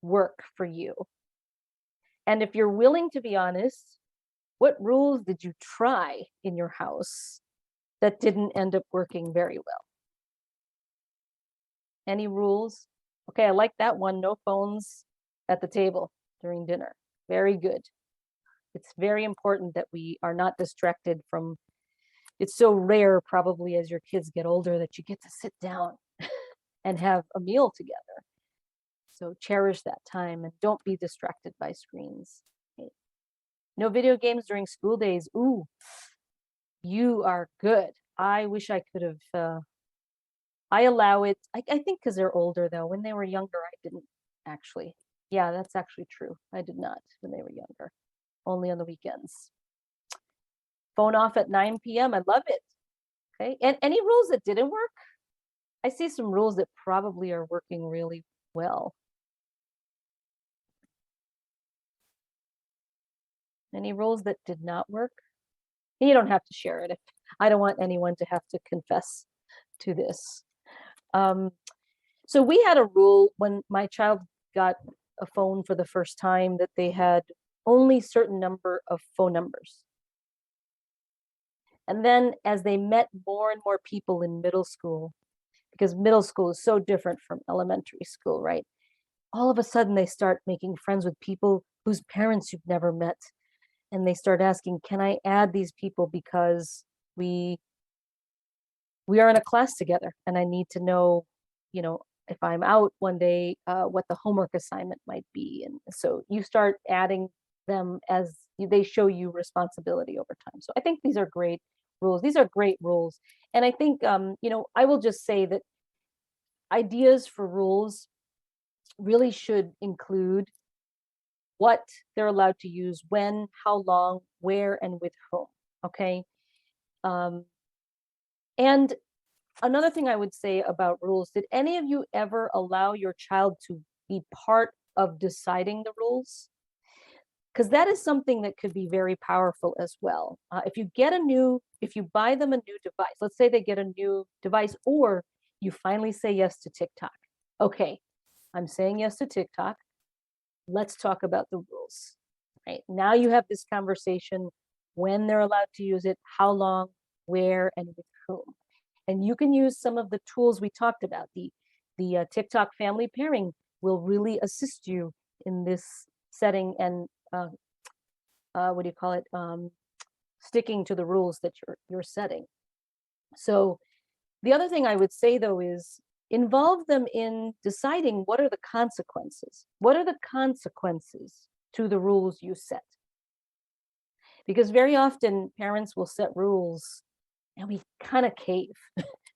work for you? And if you're willing to be honest, what rules did you try in your house that didn't end up working very well? Any rules? Okay, I like that one. No phones at the table during dinner. Very good. It's very important that we are not distracted from, it's so rare probably as your kids get older that you get to sit down and have a meal together. So cherish that time and don't be distracted by screens. Okay. No video games during school days. Ooh, you are good. I wish I could have, I allow it. I think because they're older though. When they were younger, I didn't actually. Yeah, that's actually true. I did not when they were younger, only on the weekends. Phone off at 9 p.m. I love it. Okay. And any rules that didn't work? I see some rules that probably are working really well. Any rules that did not work? You don't have to share it. I don't want anyone to have to confess to this. So we had a rule when my child got a phone for the first time that they had only certain number of phone numbers. And then as they met more and more people in middle school, because middle school is so different from elementary school, right? All of a sudden they start making friends with people whose parents you've never met. And they start asking, can I add these people because we are in a class together and I need to know, if I'm out one day, what the homework assignment might be. And so you start adding them as they show you responsibility over time. So I think these are great rules. These are great rules. And I think, I will just say that ideas for rules really should include what they're allowed to use, when, how long, where, and with whom. Okay. And another thing I would say about rules, did any of you ever allow your child to be part of deciding the rules? Because that is something that could be very powerful as well. If you buy them a new device, let's say they get a new device, or you finally say yes to TikTok. Okay, I'm saying yes to TikTok. Let's talk about the rules. Right now you have this conversation, when they're allowed to use it, how long, where, and with whom. And you can use some of the tools we talked about. The TikTok family pairing will really assist you in this setting and what do you call it? Sticking to the rules that you're setting. So the other thing I would say though is involve them in deciding what are the consequences. What are the consequences to the rules you set? Because very often parents will set rules and we kind of cave.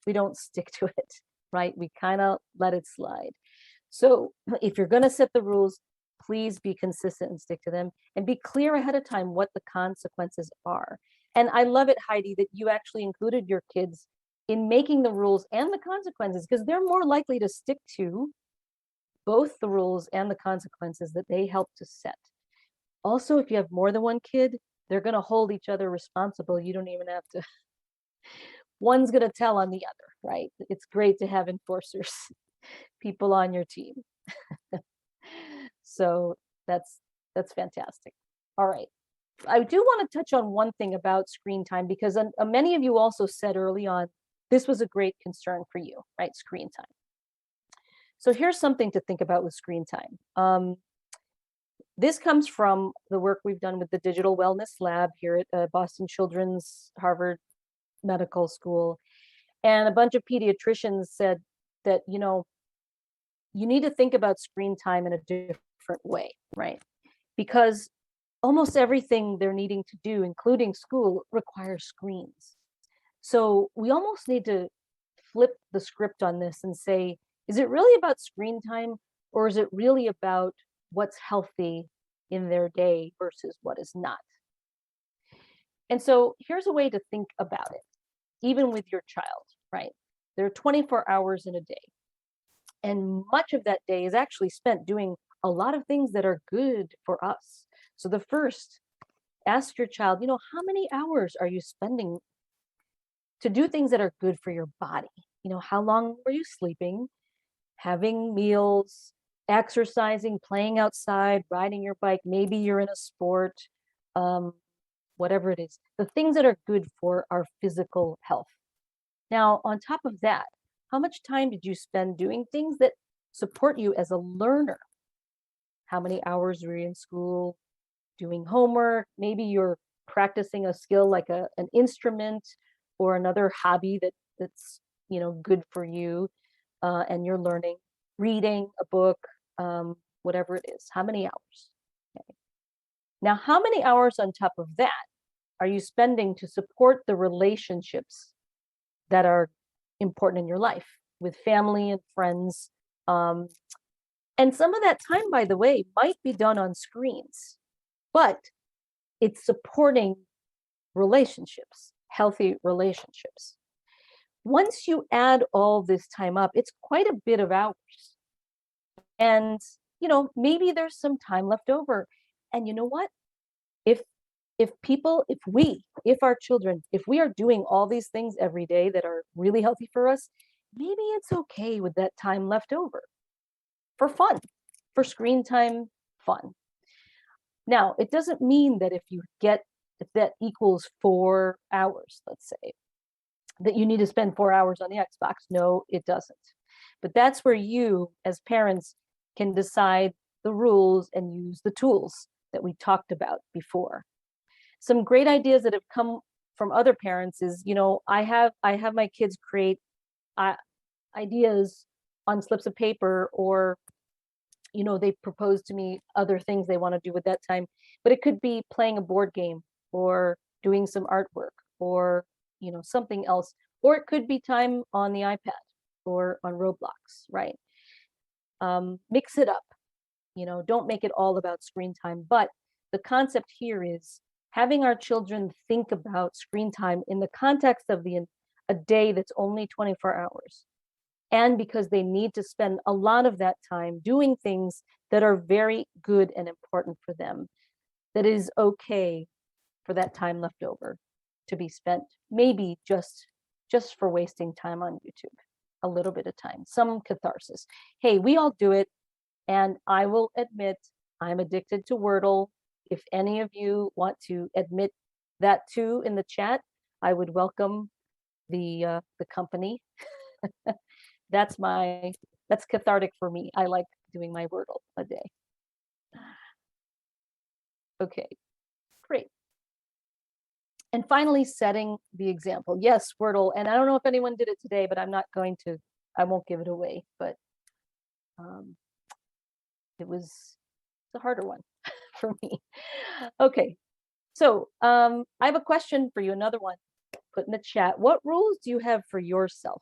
We don't stick to it, right? We kind of let it slide. So if you're going to set the rules, please be consistent and stick to them and be clear ahead of time what the consequences are. And I love it, Heidi, that you actually included your kids in making the rules and the consequences, because they're more likely to stick to both the rules and the consequences that they help to set. Also, if you have more than one kid, they're going to hold each other responsible. You don't even have to. One's going to tell on the other, right? It's great to have enforcers, people on your team. So that's fantastic. All right. I do want to touch on one thing about screen time because many of you also said early on this was a great concern for you, right? Screen time. So here's something to think about with screen time. This comes from the work we've done with the Digital Wellness Lab here at Boston Children's, Harvard Medical School. And a bunch of pediatricians said that, you need to think about screen time in a different way, right? Because almost everything they're needing to do, including school, requires screens. So we almost need to flip the script on this and say, is it really about screen time or is it really about what's healthy in their day versus what is not? And so here's a way to think about it, even with your child, right? There are 24 hours in a day. And much of that day is actually spent doing a lot of things that are good for us. So the first, ask your child, how many hours are you spending to do things that are good for your body? How long were you sleeping, having meals, exercising, playing outside, riding your bike, maybe you're in a sport, whatever it is, the things that are good for our physical health. Now, on top of that, how much time did you spend doing things that support you as a learner? How many hours were you in school doing homework? Maybe you're practicing a skill like an instrument or another hobby that's good for you, and you're learning, reading a book, whatever it is. How many hours? Okay. Now, how many hours on top of that are you spending to support the relationships that are important in your life with family and friends? And some of that time, by the way, might be done on screens, but it's supporting relationships, healthy relationships. Once you add all this time up, it's quite a bit of hours. And, maybe there's some time left over. And you know what? If our children, if we are doing all these things every day that are really healthy for us, maybe it's okay with that time left over for fun, for screen time fun. Now, it doesn't mean that if that equals 4 hours, let's say, that you need to spend 4 hours on the Xbox. No, it doesn't. But that's where you, as parents, can decide the rules and use the tools that we talked about before. Some great ideas that have come from other parents is, I have my kids create ideas on slips of paper, or they propose to me other things they want to do with that time. But it could be playing a board game or doing some artwork or something else, or it could be time on the iPad or on Roblox, right? Mix it up. Don't make it all about screen time. But the concept here is having our children think about screen time in the context of a day that's only 24 hours. And because they need to spend a lot of that time doing things that are very good and important for them, that is okay for that time left over to be spent, maybe just for wasting time on YouTube, a little bit of time, some catharsis. Hey, we all do it. And I will admit, I'm addicted to Wordle. If any of you want to admit that too in the chat, I would welcome the company. That's cathartic for me. I like doing my Wordle a day. Okay, great. And finally, setting the example. Yes, Wordle. And I don't know if anyone did it today, but I won't give it away. But it's a harder one for me. Okay, so I have a question for you, another one. Put in the chat. What rules do you have for yourself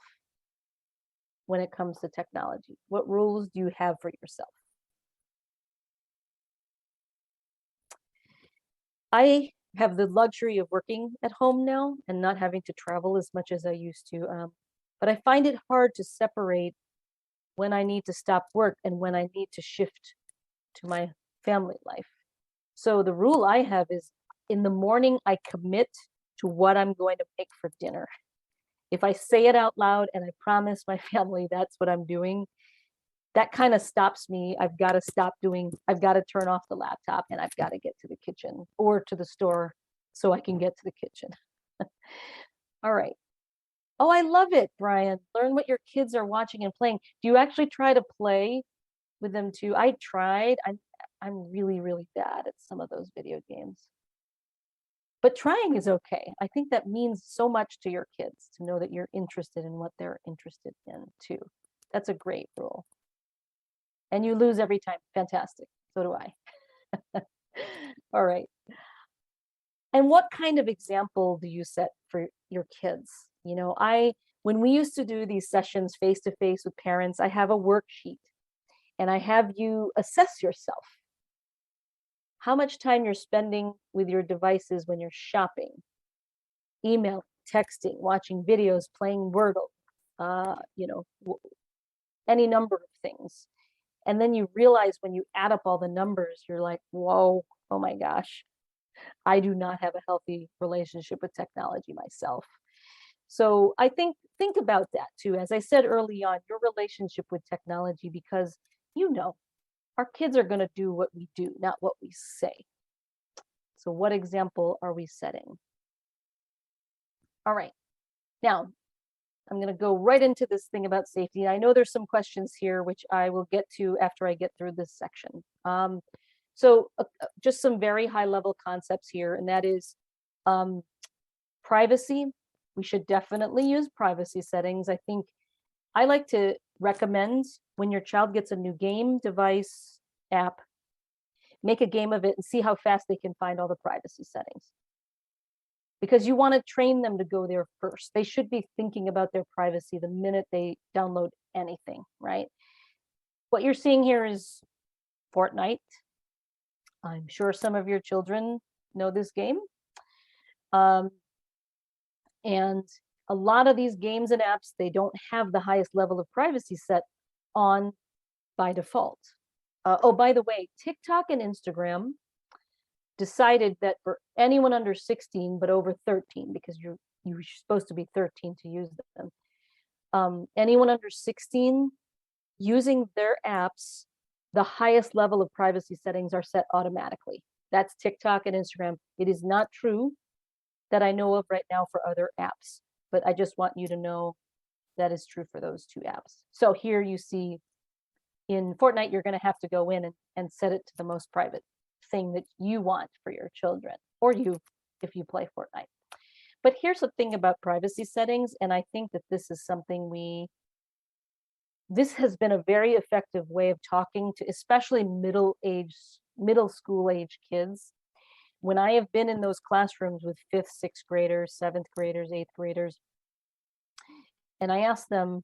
when it comes to technology? What rules do you have for yourself? I have the luxury of working at home now and not having to travel as much as I used to. But I find it hard to separate when I need to stop work and when I need to shift to my family life. So the rule I have is in the morning, I commit to what I'm going to make for dinner. If I say it out loud and I promise my family that's what I'm doing, that kind of stops me. I've got to turn off the laptop and I've got to get to the kitchen or to the store so I can get to the kitchen. All right. Oh, I love it, Brian. Learn what your kids are watching and playing. Do you actually try to play with them too? I tried. I'm really, really bad at some of those video games. But trying is okay. I think that means so much to your kids to know that you're interested in what they're interested in too. That's a great rule. And you lose every time. Fantastic. So do I. All right. And what kind of example do you set for your kids? You know, when we used to do these sessions face to face with parents, I have a worksheet and I have you assess yourself. How much time you're spending with your devices when you're shopping, email, texting, watching videos, playing Wordle, any number of things. And then you realize when you add up all the numbers, you're like, whoa, oh my gosh, I do not have a healthy relationship with technology myself. So I think about that too. As I said early on, your relationship with technology, because our kids are going to do what we do, not what we say. So what example are we setting? All right. Now, I'm going to go right into this thing about safety. I know there's some questions here, which I will get to after I get through this section. So just some very high level concepts here, and that is privacy. We should definitely use privacy settings. I think I like to recommend when your child gets a new game, device, app, make a game of it and see how fast they can find all the privacy settings. Because you want to train them to go there first. They should be thinking about their privacy the minute they download anything, right? What you're seeing here is Fortnite. I'm sure some of your children know this game. And a lot of these games and apps, they don't have the highest level of privacy set on by default. Oh, by the way, TikTok and Instagram decided that for anyone under 16 but over 13, because you're supposed to be 13 to use them, anyone under 16 using their apps, the highest level of privacy settings are set automatically. That's TikTok and Instagram. It is not true that I know of right now for other apps, but I just want you to know that is true for those two apps. So here you see in Fortnite, you're going to have to go in and set it to the most private thing that you want for your children, or you if you play Fortnite. But here's the thing about privacy settings, and I think that this is something this has been a very effective way of talking to especially middle school age kids. When I have been in those classrooms with 5th, 6th graders, 7th graders, 8th graders, and I ask them,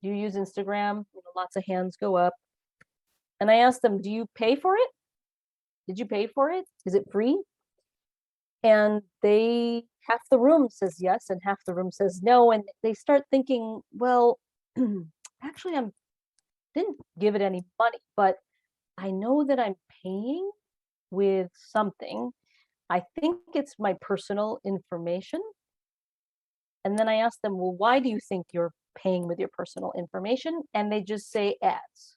do you use Instagram? Lots of hands go up. And I ask them, do you pay for it? Did you pay for it? Is it free? And half the room says yes, and half the room says no. And they start thinking, well, actually, I didn't give it any money, but I know that I'm paying with something. I think it's my personal information. And then I ask them, well, why do you think you're paying with your personal information? And they just say ads.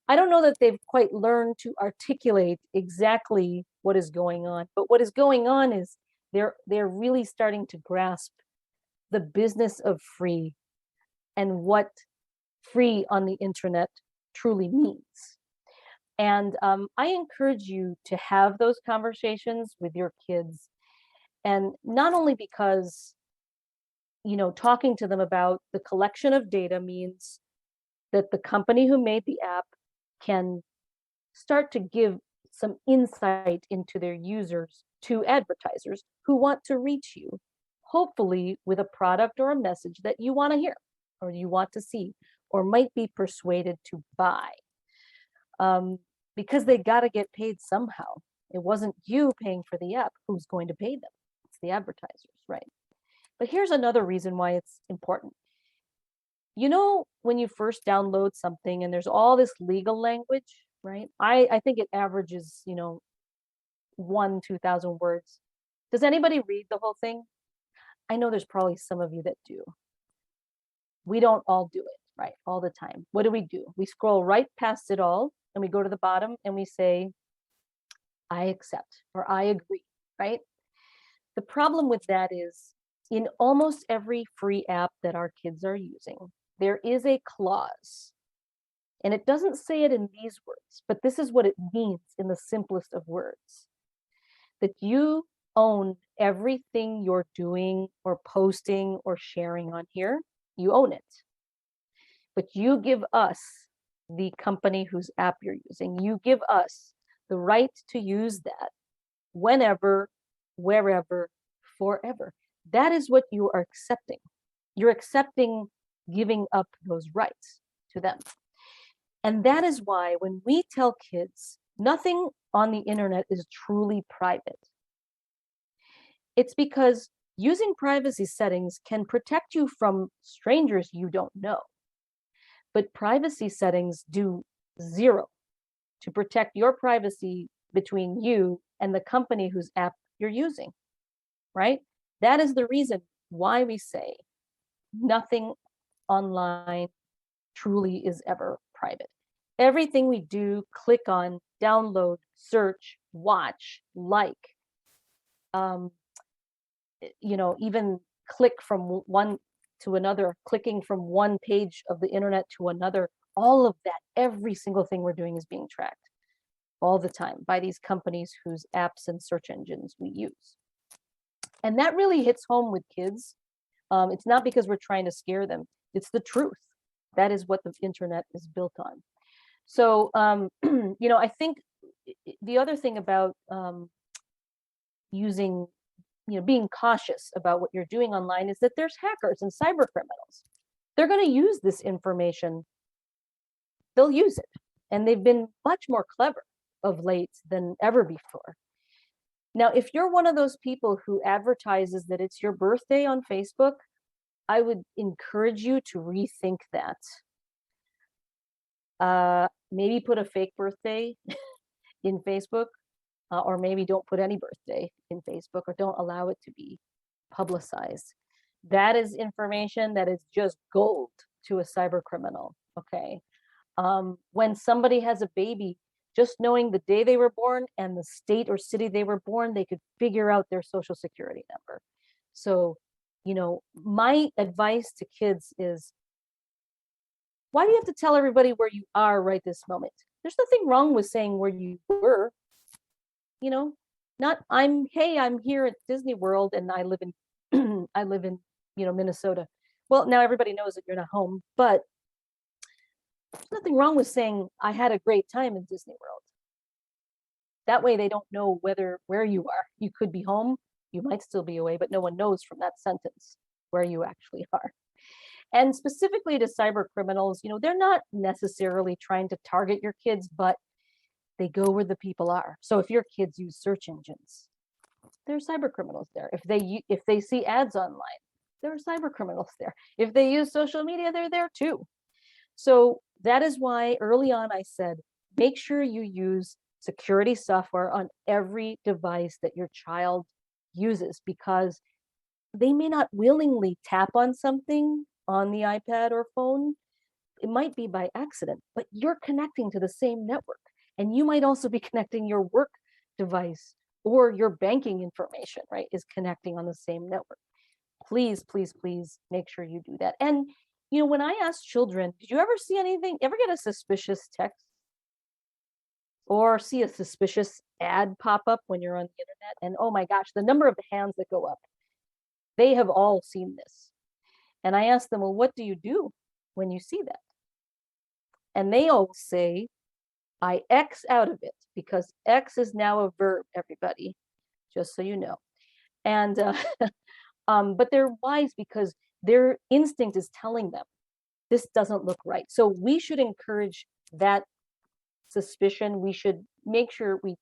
I don't know that they've quite learned to articulate exactly what is going on, but what is going on is they're really starting to grasp the business of free and what free on the internet truly means. And I encourage you to have those conversations with your kids, and not only because talking to them about the collection of data means that the company who made the app can start to give some insight into their users to advertisers who want to reach you, hopefully with a product or a message that you want to hear or you want to see or might be persuaded to buy, because they got to get paid somehow. It wasn't you paying for the app who's going to pay them. It's the advertisers, right? But here's another reason why it's important. When you first download something and there's all this legal language, right? I think it averages, 2,000 words. Does anybody read the whole thing? I know there's probably some of you that do. We don't all do it, right? All the time. What do? We scroll right past it all and we go to the bottom and we say, I accept or I agree, right? The problem with that is in almost every free app that our kids are using, there is a clause. And it doesn't say it in these words, but this is what it means in the simplest of words, that you own everything you're doing or posting or sharing on here. You own it. But you give us, the company whose app you're using, you give us the right to use that whenever, wherever, forever. That is what you are accepting. You're accepting giving up those rights to them. And that is why when we tell kids nothing on the internet is truly private, it's because using privacy settings can protect you from strangers you don't know. But privacy settings do zero to protect your privacy between you and the company whose app you're using, right? That is the reason why we say nothing online truly is ever private. Everything we do, click on, download, search, watch, like, even click from one to another, clicking from one page of the internet to another, all of that, every single thing we're doing is being tracked all the time by these companies whose apps and search engines we use. And that really hits home with kids. It's not because we're trying to scare them. It's the truth. That is what the internet is built on. So, I think the other thing about using, being cautious about what you're doing online is that there's hackers and cyber criminals. They're going to use this information. They'll use it. And they've been much more clever of late than ever before. Now, if you're one of those people who advertises that it's your birthday on Facebook, I would encourage you to rethink that. Maybe put a fake birthday in Facebook, or maybe don't put any birthday in Facebook, or don't allow it to be publicized. That is information that is just gold to a cyber criminal, okay? When somebody has a baby, just knowing the day they were born and the state or city they were born, they could figure out their social security number. So, my advice to kids is, why do you have to tell everybody where you are right this moment? There's nothing wrong with saying where you were, not I'm here at Disney World and I live in I live in, Minnesota. Well, now everybody knows that you're not home, but there's nothing wrong with saying I had a great time in Disney World. That way they don't know where you are. You could be home, you might still be away, but no one knows from that sentence where you actually are. And specifically to cyber criminals, they're not necessarily trying to target your kids, but they go where the people are. So if your kids use search engines, there are cyber criminals there. If they see ads online, there are cyber criminals there. If they use social media, they're there too. So that is why early on I said, make sure you use security software on every device that your child uses, because they may not willingly tap on something on the iPad or phone. It might be by accident, but you're connecting to the same network. And you might also be connecting your work device, or your banking information, right, is connecting on the same network. Please, please, please make sure you do that. And, when I ask children, did you ever see anything, ever get a suspicious text or see a suspicious ad pop up when you're on the internet? And oh my gosh, the number of hands that go up, they have all seen this. And I ask them, well, what do you do when you see that? And they all say, I X out of it, because X is now a verb, everybody, just so you know. And but they're wise because their instinct is telling them this doesn't look right. So we should encourage that suspicion. We should make sure we,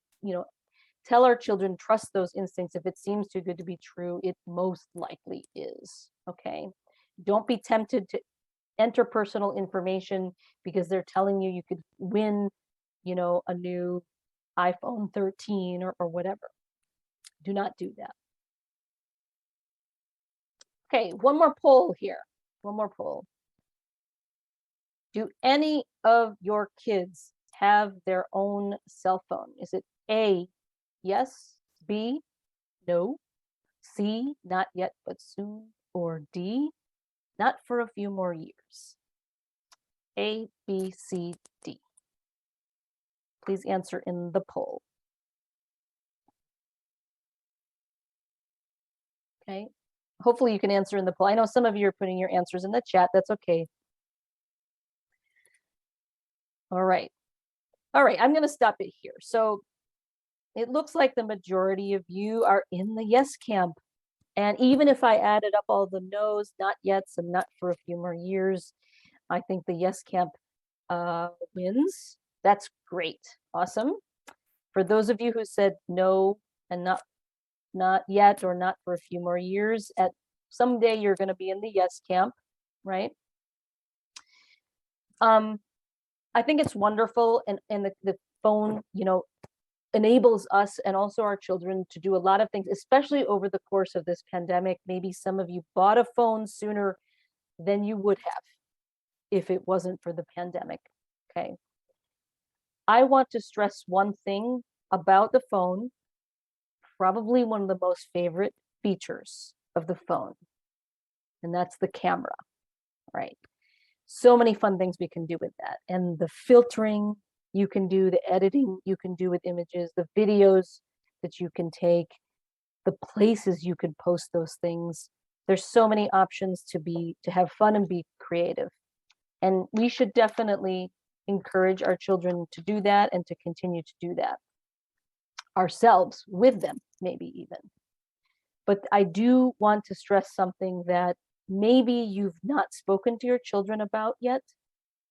tell our children, trust those instincts. If it seems too good to be true, it most likely is. Okay. Don't be tempted to enter personal information because they're telling you could win, a new iPhone 13 or whatever. Do not do that. Okay, one more poll here. One more poll. Do any of your kids have their own cell phone? Is it A, yes, B, no, C, not yet but soon, or D, not for a few more years? A, B, C, D. Please answer in the poll. Okay. Hopefully you can answer in the poll. I know some of you are putting your answers in the chat. That's okay. All right. All right, I'm going to stop it here. So it looks like the majority of you are in the yes camp. And even if I added up all the no's, not yet's, and not for a few more years, I think the yes camp wins. That's great. Awesome. For those of you who said no and not yet or not for a few more years, at someday you're going to be in the yes camp, right? I think it's wonderful, and the phone, enables us and also our children to do a lot of things, especially over the course of this pandemic. Maybe some of you bought a phone sooner than you would have if it wasn't for the pandemic. Okay. I want to stress one thing about the phone, probably one of the most favorite features of the phone, and that's the camera, right? So many fun things we can do with that. And the filtering you can do, the editing you can do with images, the videos that you can take, the places you could post those things. There's so many options to have fun and be creative. And we should definitely encourage our children to do that and to continue to do that ourselves with them, maybe even. But I do want to stress something that maybe you've not spoken to your children about yet.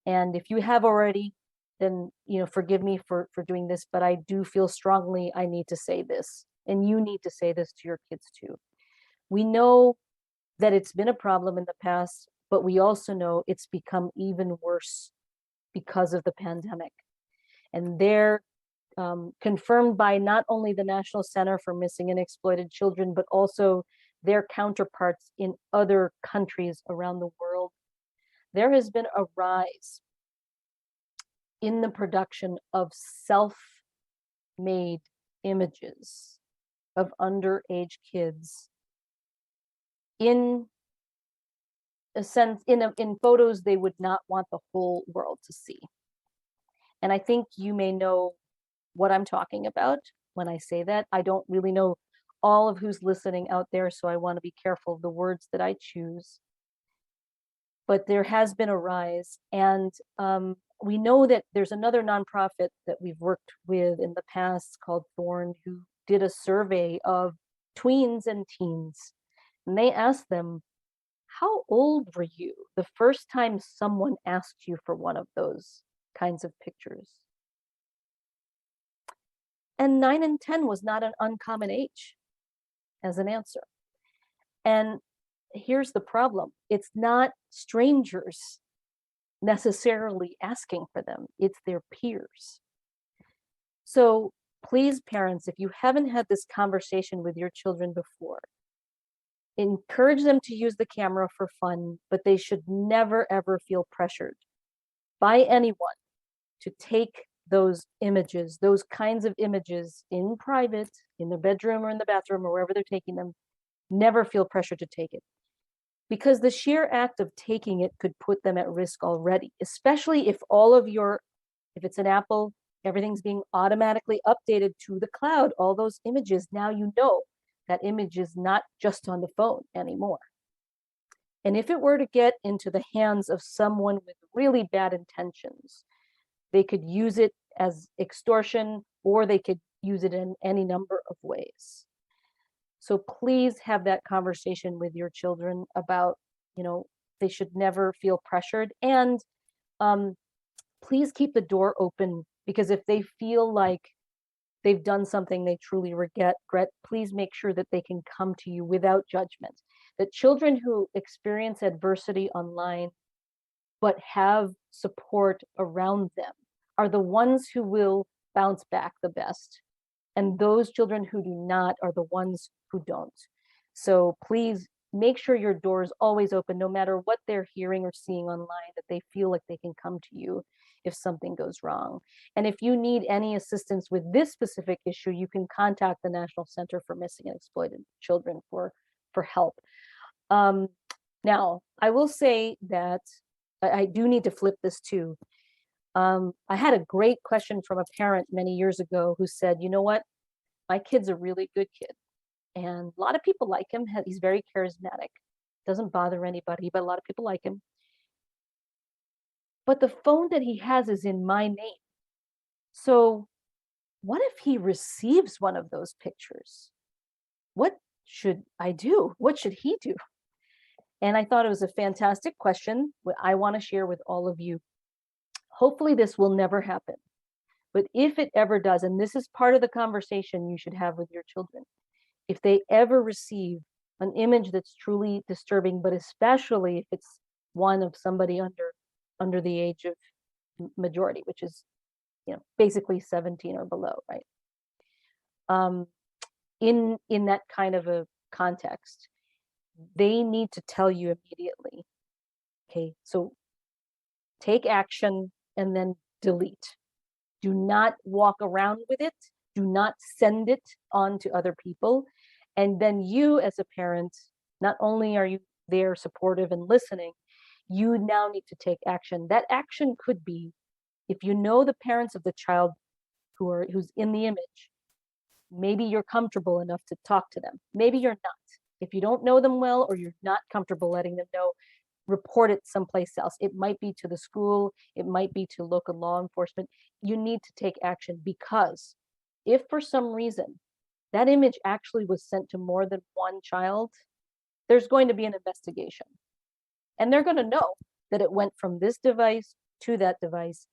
And if you have already, then forgive me for doing this, but I do feel strongly I need to say this, and you need to say this to your kids too. We know that it's been a problem in the past, but we also know it's become even worse because of the pandemic. And they're confirmed by not only the National Center for Missing and Exploited Children, but also their counterparts in other countries around the world. There has been a rise in the production of self-made images of underage kids in a sense, in photos they would not want the whole world to see. And I think you may know what I'm talking about when I say that. I don't really know all of who's listening out there, so I want to be careful of the words that I choose. But there has been a rise, and we know that there's another nonprofit that we've worked with in the past called Thorn, who did a survey of tweens and teens. And they asked them, how old were you the first time someone asked you for one of those kinds of pictures? And 9 and 10 was not an uncommon age as an answer. And here's the problem. It's not strangers necessarily asking for them. It's their peers. So please, parents, if you haven't had this conversation with your children before, encourage them to use the camera for fun, but they should never, ever feel pressured by anyone to take those images, those kinds of images in private, in the bedroom or in the bathroom or wherever they're taking them. Never feel pressure to take it, because the sheer act of taking it could put them at risk already, especially if if it's an Apple, everything's being automatically updated to the cloud, all those images. Now you know that image is not just on the phone anymore. And if it were to get into the hands of someone with really bad intentions, they could use it as extortion, or they could use it in any number of ways. So please have that conversation with your children about, they should never feel pressured. And please keep the door open, because if they feel like they've done something they truly regret, please make sure that they can come to you without judgment. That children who experience adversity online but have support around them are the ones who will bounce back the best. And those children who do not are the ones who don't. So please make sure your door is always open, no matter what they're hearing or seeing online, that they feel like they can come to you if something goes wrong. And if you need any assistance with this specific issue, you can contact the National Center for Missing and Exploited Children for help. Now, I will say that I do need to flip this too. I had a great question from a parent many years ago who said, you know what, my kid's a really good kid. And a lot of people like him. He's very charismatic, doesn't bother anybody, but a lot of people like him. But the phone that he has is in my name. So what if he receives one of those pictures? What should I do? What should he do? And I thought it was a fantastic question. What I want to share with all of you. Hopefully this will never happen. But if it ever does, and this is part of the conversation you should have with your children, if they ever receive an image that's truly disturbing, but especially if it's one of somebody under the age of majority, which is, basically 17 or below, right? In that kind of a context, they need to tell you immediately. Okay, so take action and then delete. Do not walk around with it. Do not send it on to other people. And then you as a parent, not only are you there supportive and listening, you now need to take action. That action could be, if you know the parents of the child who's in the image, maybe you're comfortable enough to talk to them. Maybe you're not. If you don't know them well, or you're not comfortable letting them know, report it someplace else. It might be to the school, it might be to local law enforcement. You need to take action, because if for some reason that image actually was sent to more than one child, there's going to be an investigation. And they're going to know that it went from this device to that device.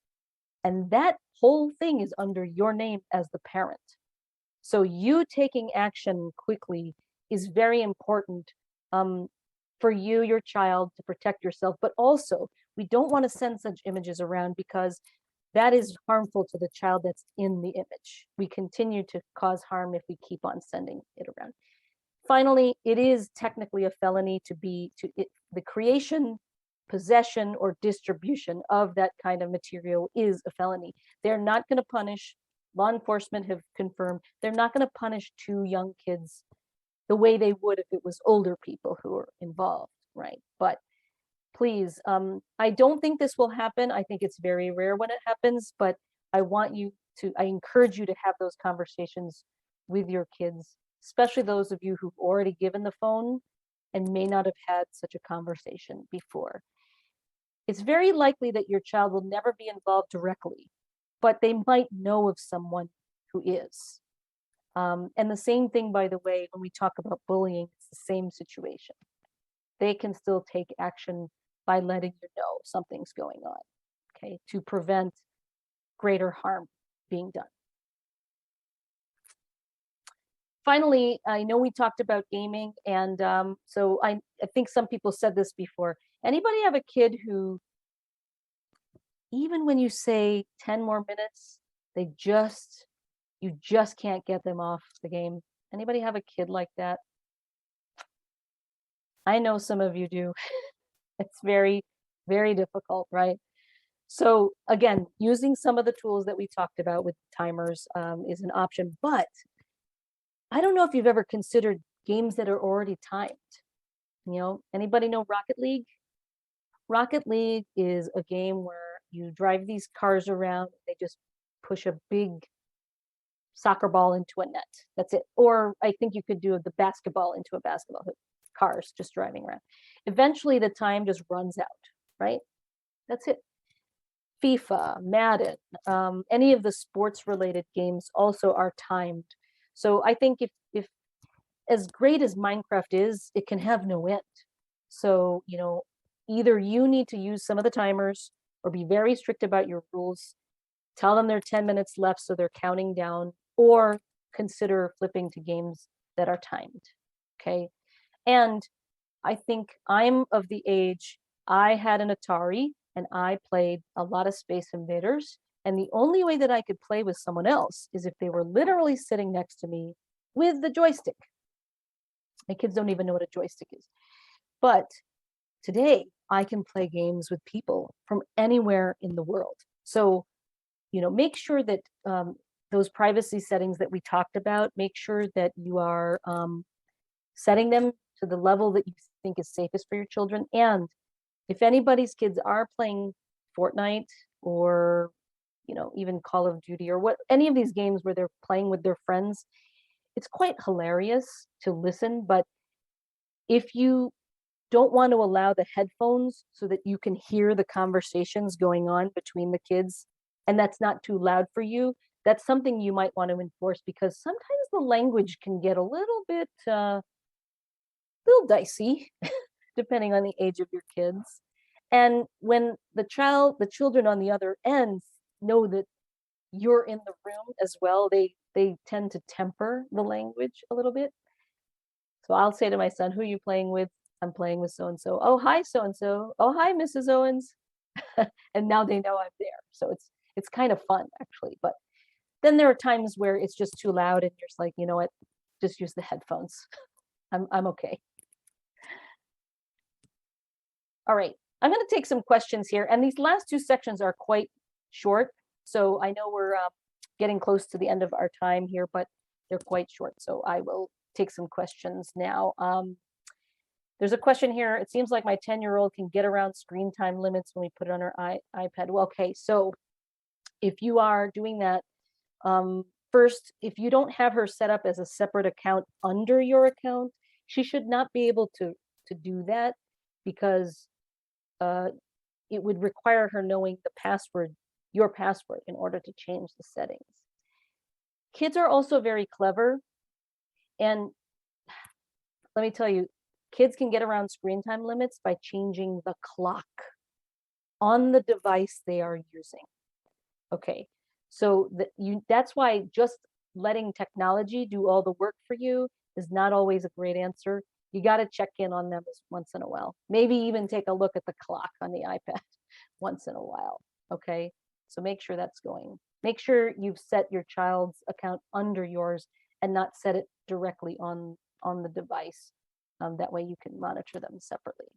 And that whole thing is under your name as the parent. So you taking action quickly is very important for you, your child, to protect yourself. But also, we don't want to send such images around, because that is harmful to the child that's in the image. We continue to cause harm if we keep on sending it around. Finally, it is technically a felony the creation, possession, or distribution of that kind of material is a felony. They're not going to punish, law enforcement have confirmed, they're not going to punish 2 young kids the way they would if it was older people who are involved, right? But please, I don't think this will happen. I think it's very rare when it happens, but I encourage you to have those conversations with your kids, especially those of you who've already given the phone and may not have had such a conversation before. It's very likely that your child will never be involved directly, but they might know of someone who is. And the same thing, by the way, when we talk about bullying, it's the same situation. They can still take action by letting you know something's going on, okay, to prevent greater harm being done. Finally, I know we talked about gaming, and so I think some people said this before. Anybody have a kid who, even when you say 10 more minutes, you just can't get them off the game? Anybody have a kid like that? I know some of you do. It's very, very difficult, right? So again, using some of the tools that we talked about with timers is an option, but I don't know if you've ever considered games that are already timed. Anybody know Rocket League? Rocket League is a game where you drive these cars around, they just push a big soccer ball into a net. That's it. Or I think you could do the basketball into a basketball hoop. Cars just driving around. Eventually the time just runs out, right? That's it. FIFA, Madden, any of the sports related games also are timed. So I think if as great as Minecraft is, it can have no end. So, either you need to use some of the timers or be very strict about your rules, tell them they're 10 minutes left so they're counting down, or consider flipping to games that are timed, okay? And I think I'm of the age, I had an Atari and I played a lot of Space Invaders. And the only way that I could play with someone else is if they were literally sitting next to me with the joystick. My kids don't even know what a joystick is. But today, I can play games with people from anywhere in the world. So, make sure that those privacy settings that we talked about, make sure that you are setting them to the level that you think is safest for your children. And if anybody's kids are playing Fortnite or even Call of Duty or any of these games where they're playing with their friends, it's quite hilarious to listen. But if you don't want to allow the headphones so that you can hear the conversations going on between the kids, and that's not too loud for you, that's something you might want to enforce, because sometimes the language can get a little bit little dicey depending on the age of your kids. And when the children on the other end know that you're in the room as well, they tend to temper the language a little bit. So I'll say to my son, "Who are you playing with?" "I'm playing with so and so." "Oh, hi, so and so." "Oh, hi, Mrs. Owens." And now they know I'm there. So it's kind of fun, actually. But then there are times where it's just too loud and you're just like, you know what, just use the headphones. I'm okay. All right, I'm going to take some questions here, and these last two sections are quite short. So I know we're getting close to the end of our time here, but they're quite short. So I will take some questions now. There's a question here. "It seems like my 10-year-old can get around screen time limits when we put it on her iPad." Well, okay, so if you are doing that, first, if you don't have her set up as a separate account under your account, she should not be able to do that, because it would require her knowing the password, your password, in order to change the settings. Kids are also very clever, and let me tell you, kids can get around screen time limits by changing the clock on the device they are using. Okay, so that's why just letting technology do all the work for you is not always a great answer. You got to check in on them once in a while. Maybe even take a look at the clock on the iPad once in a while. Okay, so make sure that's going. Make sure you've set your child's account under yours and not set it directly on the device. That way you can monitor them separately.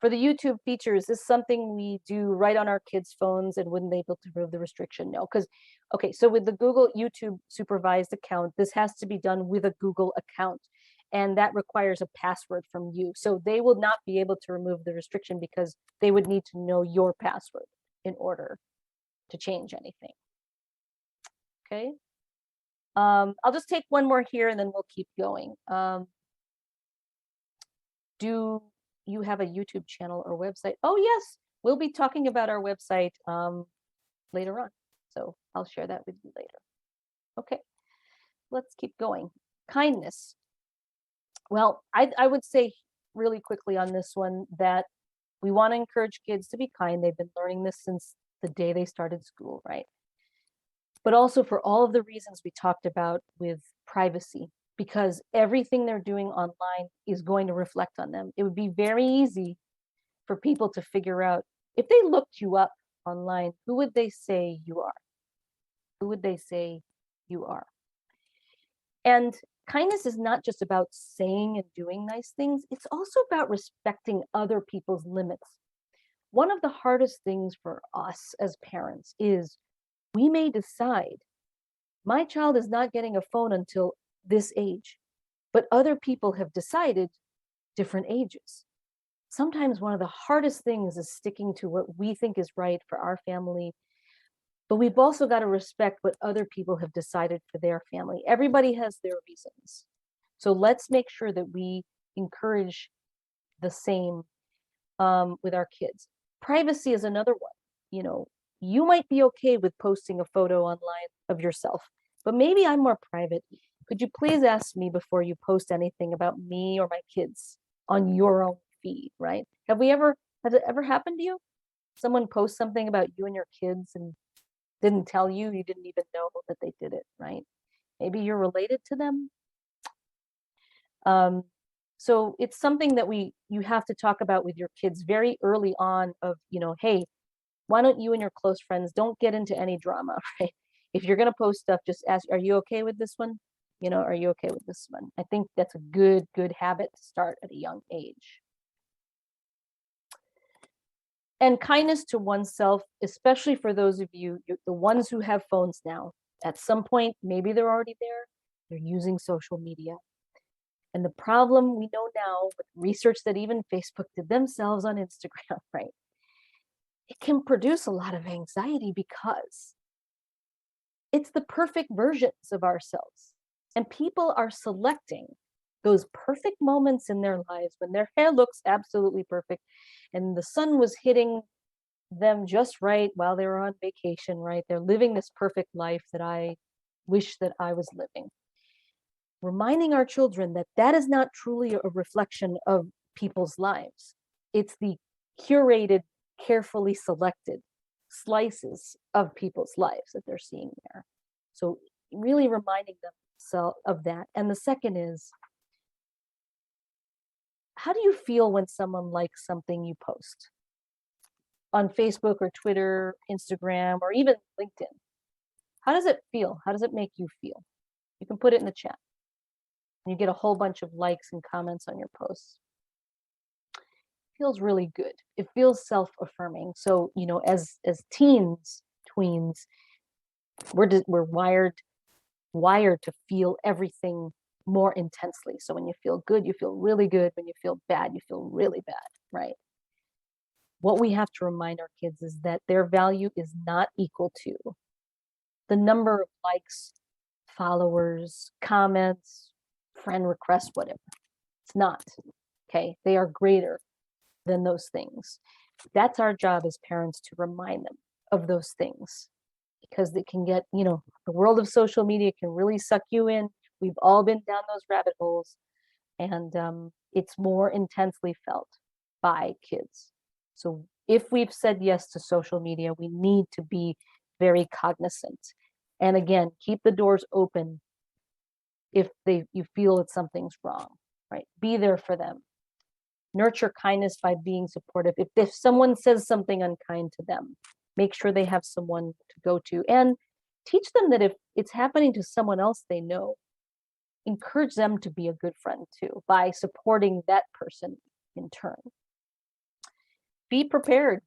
For the YouTube features, is this something we do right on our kids' phones, and wouldn't they be able to remove the restriction? No, because, okay, so with the Google YouTube supervised account, this has to be done with a Google account, and that requires a password from you. So they will not be able to remove the restriction because they would need to know your password in order to change anything. Okay. I'll just take one more here and then we'll keep going. Do you have a YouTube channel or website? Oh, yes, we'll be talking about our website later on. So I'll share that with you later. Okay, let's keep going. Kindness. Well, I would say really quickly on this one that we want to encourage kids to be kind. They've been learning this since the day they started school, right? But also for all of the reasons we talked about with privacy, because everything they're doing online is going to reflect on them. It would be very easy for people to figure out, if they looked you up online, who would they say you are? Who would they say you are? And kindness is not just about saying and doing nice things, it's also about respecting other people's limits. One of the hardest things for us as parents is we may decide, my child is not getting a phone until this age, but other people have decided different ages. Sometimes one of the hardest things is sticking to what we think is right for our family, but we've also got to respect what other people have decided for their family. Everybody has their reasons. So let's make sure that we encourage the same with our kids. Privacy is another one. You might be okay with posting a photo online of yourself, but maybe I'm more private. Could you please ask me before you post anything about me or my kids on your own feed, right? Has it ever happened to you? Someone posts something about you and your kids and didn't tell you, you didn't even know that they did it, right? Maybe you're related to them. So it's something that you have to talk about with your kids very early on of, hey, why don't you and your close friends don't get into any drama, right? If you're going to post stuff, just ask, are you okay with this one? Are you okay with this one? I think that's a good habit to start at a young age. And kindness to oneself, especially for those of you, the ones who have phones now, at some point, maybe they're already there, they're using social media. And the problem we know now with research that even Facebook did themselves on Instagram, right? It can produce a lot of anxiety because it's the perfect versions of ourselves. And people are selecting those perfect moments in their lives when their hair looks absolutely perfect and the sun was hitting them just right while they were on vacation, right? They're living this perfect life that I wish that I was living. Reminding our children that that is not truly a reflection of people's lives. It's the curated, carefully selected slices of people's lives that they're seeing there. So really reminding them of that. And the second is, how do you feel when someone likes something you post on Facebook or Twitter, Instagram, or even LinkedIn? How does it feel? How does it make you feel? You can put it in the chat. You get a whole bunch of likes and comments on your posts. It feels really good. It feels self-affirming. So, as teens, tweens, we're wired to feel everything more intensely. So when you feel good, you feel really good. When you feel bad, you feel really bad, right? What we have to remind our kids is that their value is not equal to the number of likes, followers, comments, friend requests, whatever. It's not. Okay. They are greater than those things. That's our job as parents, to remind them of those things, because they can get, the world of social media can really suck you in. We've all been down those rabbit holes, and it's more intensely felt by kids. So if we've said yes to social media, we need to be very cognizant. And again, keep the doors open if you feel that something's wrong, right? Be there for them. Nurture kindness by being supportive. If someone says something unkind to them, make sure they have someone to go to, and teach them that if it's happening to someone else they know, encourage them to be a good friend too by supporting that person in turn. Be prepared.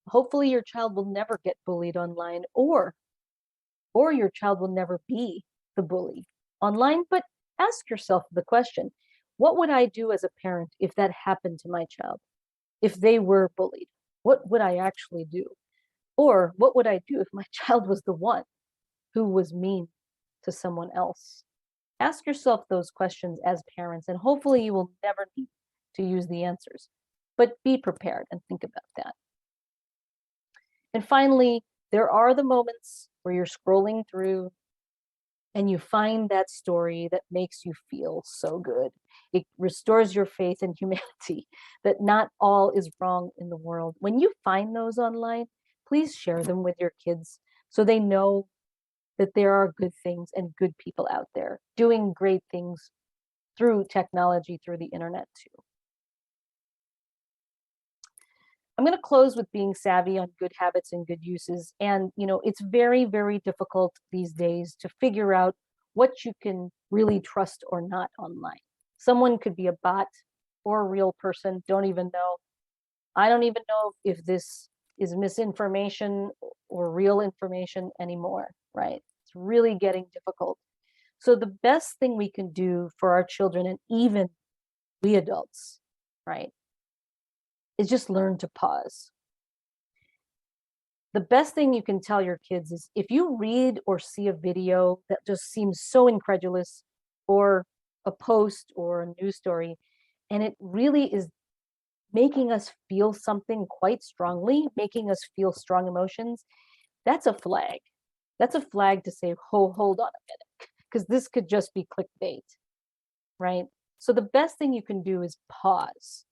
Hopefully your child will never get bullied online, or your child will never be the bully online. But ask yourself the question, what would I do as a parent if that happened to my child? If they were bullied, what would I actually do? Or what would I do if my child was the one who was mean to someone else? Ask yourself those questions as parents, and hopefully you will never need to use the answers. But be prepared and think about that. And finally, there are the moments where you're scrolling through and you find that story that makes you feel so good. It restores your faith in humanity, that not all is wrong in the world. When you find those online, please share them with your kids so they know that there are good things and good people out there doing great things through technology, through the internet too. I'm going to close with being savvy on good habits and good uses. And, it's very, very difficult these days to figure out what you can really trust or not online. Someone could be a bot or a real person, don't even know. I don't even know if this is misinformation or real information anymore, right? It's really getting difficult. So the best thing we can do for our children, and even we adults, right, is just learn to pause. The best thing you can tell your kids is, if you read or see a video that just seems so incredulous, or a post or a news story, and it really is making us feel something quite strongly, making us feel strong emotions, that's a flag. That's a flag to say, hold on a minute, because this could just be clickbait, right? So the best thing you can do is pause.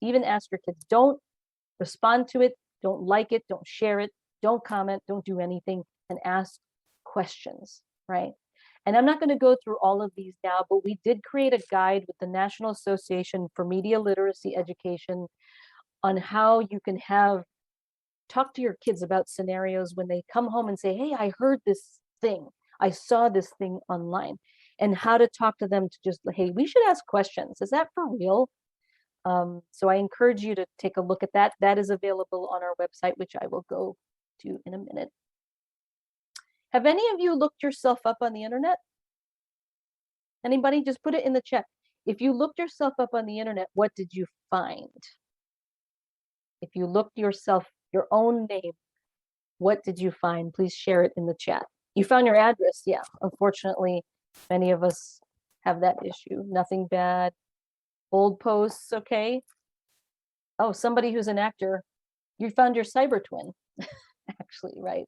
Even ask your kids, don't respond to it, don't like it, don't share it, don't comment, don't do anything, and ask questions, right? And I'm not going to go through all of these now, but we did create a guide with the National Association for Media Literacy Education on how you can talk to your kids about scenarios when they come home and say, hey, I heard this thing, I saw this thing online. and how to talk to them to just, hey, we should ask questions. Is that for real? So I encourage you to take a look at that. That is available on our website, which I will go to in a minute. Have any of you looked yourself up on the internet? Anybody? Just put it in the chat. If you looked yourself up on the internet, what did you find? If you looked yourself, your own name, what did you find? Please share it in the chat. You found your address. Yeah, unfortunately, many of us have that issue. Nothing bad. Old posts, okay. Oh, somebody who's an actor. You found your cyber twin, actually, right?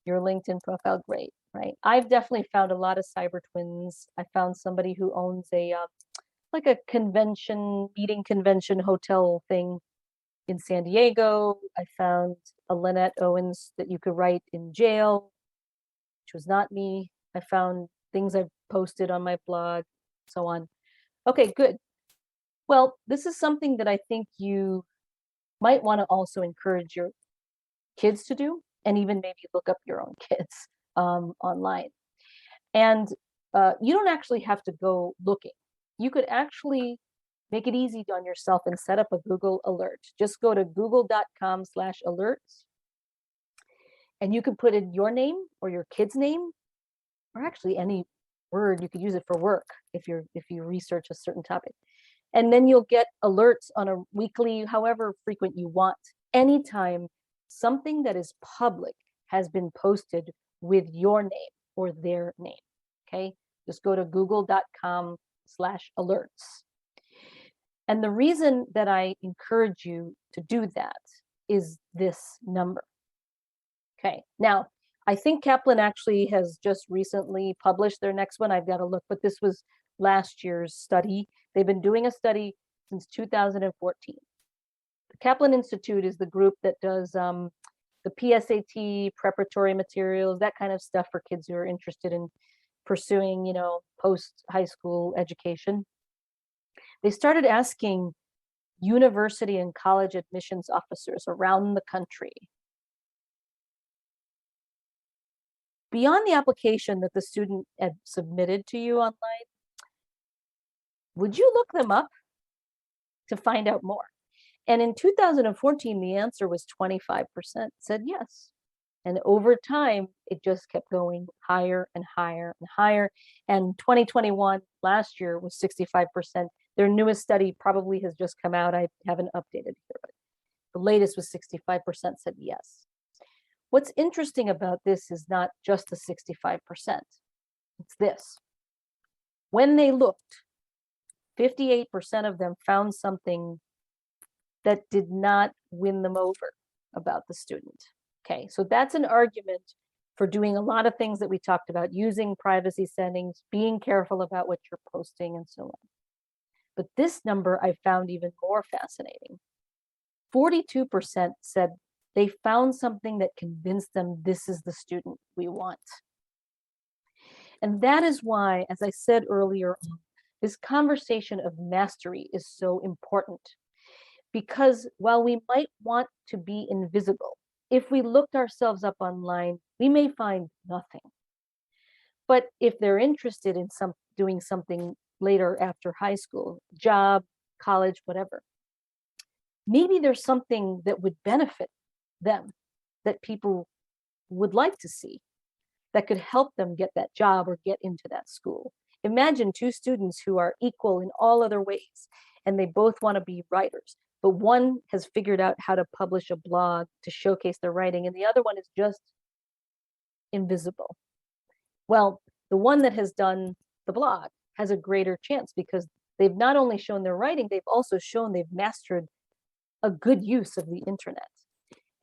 Your LinkedIn profile, great, right? I've definitely found a lot of cyber twins. I found somebody who owns a like a meeting convention hotel thing in San Diego. I found a Lynette Owens that you could write in jail, which was not me. I found things I've posted on my blog, so on. Okay, good. Well, this is something that I think you might want to also encourage your kids to do, and even maybe look up your own kids online. And you don't actually have to go looking. You could actually make it easy on yourself and set up a Google alert. Just go to google.com/alerts, and you can put in your name or your kid's name, or actually any word. You could use it for work if you research a certain topic. And then you'll get alerts on a weekly, however frequent you want, anytime something that is public has been posted with your name or their name. Okay, just go to google.com/alerts. And the reason that I encourage you to do that is this number. Okay, now I think Kaplan actually has just recently published their next one. I've got to look, but this was last year's study. They've been doing a study since 2014. The Kaplan Institute is the group that does the PSAT, preparatory materials, that kind of stuff for kids who are interested in pursuing, post-high school education. They started asking university and college admissions officers around the country, beyond the application that the student had submitted to you online, would you look them up to find out more? And in 2014, the answer was 25% said yes. And over time, it just kept going higher and higher and higher. And 2021, last year, was 65%. Their newest study probably has just come out. I haven't updated here, but the latest was 65% said yes. What's interesting about this is not just the 65%. It's this. When they looked, 58% of them found something that did not win them over about the student. Okay, so that's an argument for doing a lot of things that we talked about, using privacy settings, being careful about what you're posting, and so on. But this number I found even more fascinating. 42% said they found something that convinced them this is the student we want. And that is why, as I said earlier, this conversation of mastery is so important. Because while we might want to be invisible, if we looked ourselves up online, we may find nothing. But if they're interested in doing something later after high school, job, college, whatever, maybe there's something that would benefit them that people would like to see, that could help them get that job or get into that school. Imagine two students who are equal in all other ways, and they both want to be writers, but one has figured out how to publish a blog to showcase their writing, and the other one is just invisible. Well, the one that has done the blog has a greater chance because they've not only shown their writing, they've also shown they've mastered a good use of the internet.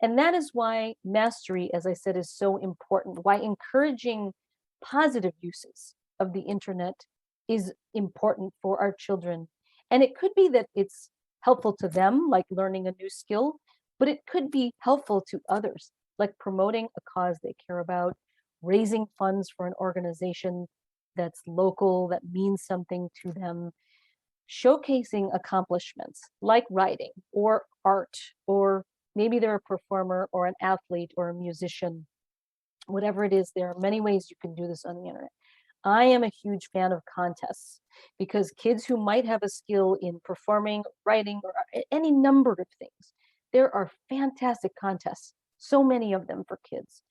And that is why mastery, as I said, is so important, why encouraging positive uses of the internet is important for our children. And it could be that it's helpful to them, like learning a new skill, but it could be helpful to others, like promoting a cause they care about, raising funds for an organization that's local, that means something to them, showcasing accomplishments like writing or art, or maybe they're a performer or an athlete or a musician, whatever it is. There are many ways you can do this on the internet. I am a huge fan of contests because kids who might have a skill in performing, writing, or any number of things, there are fantastic contests, so many of them for kids.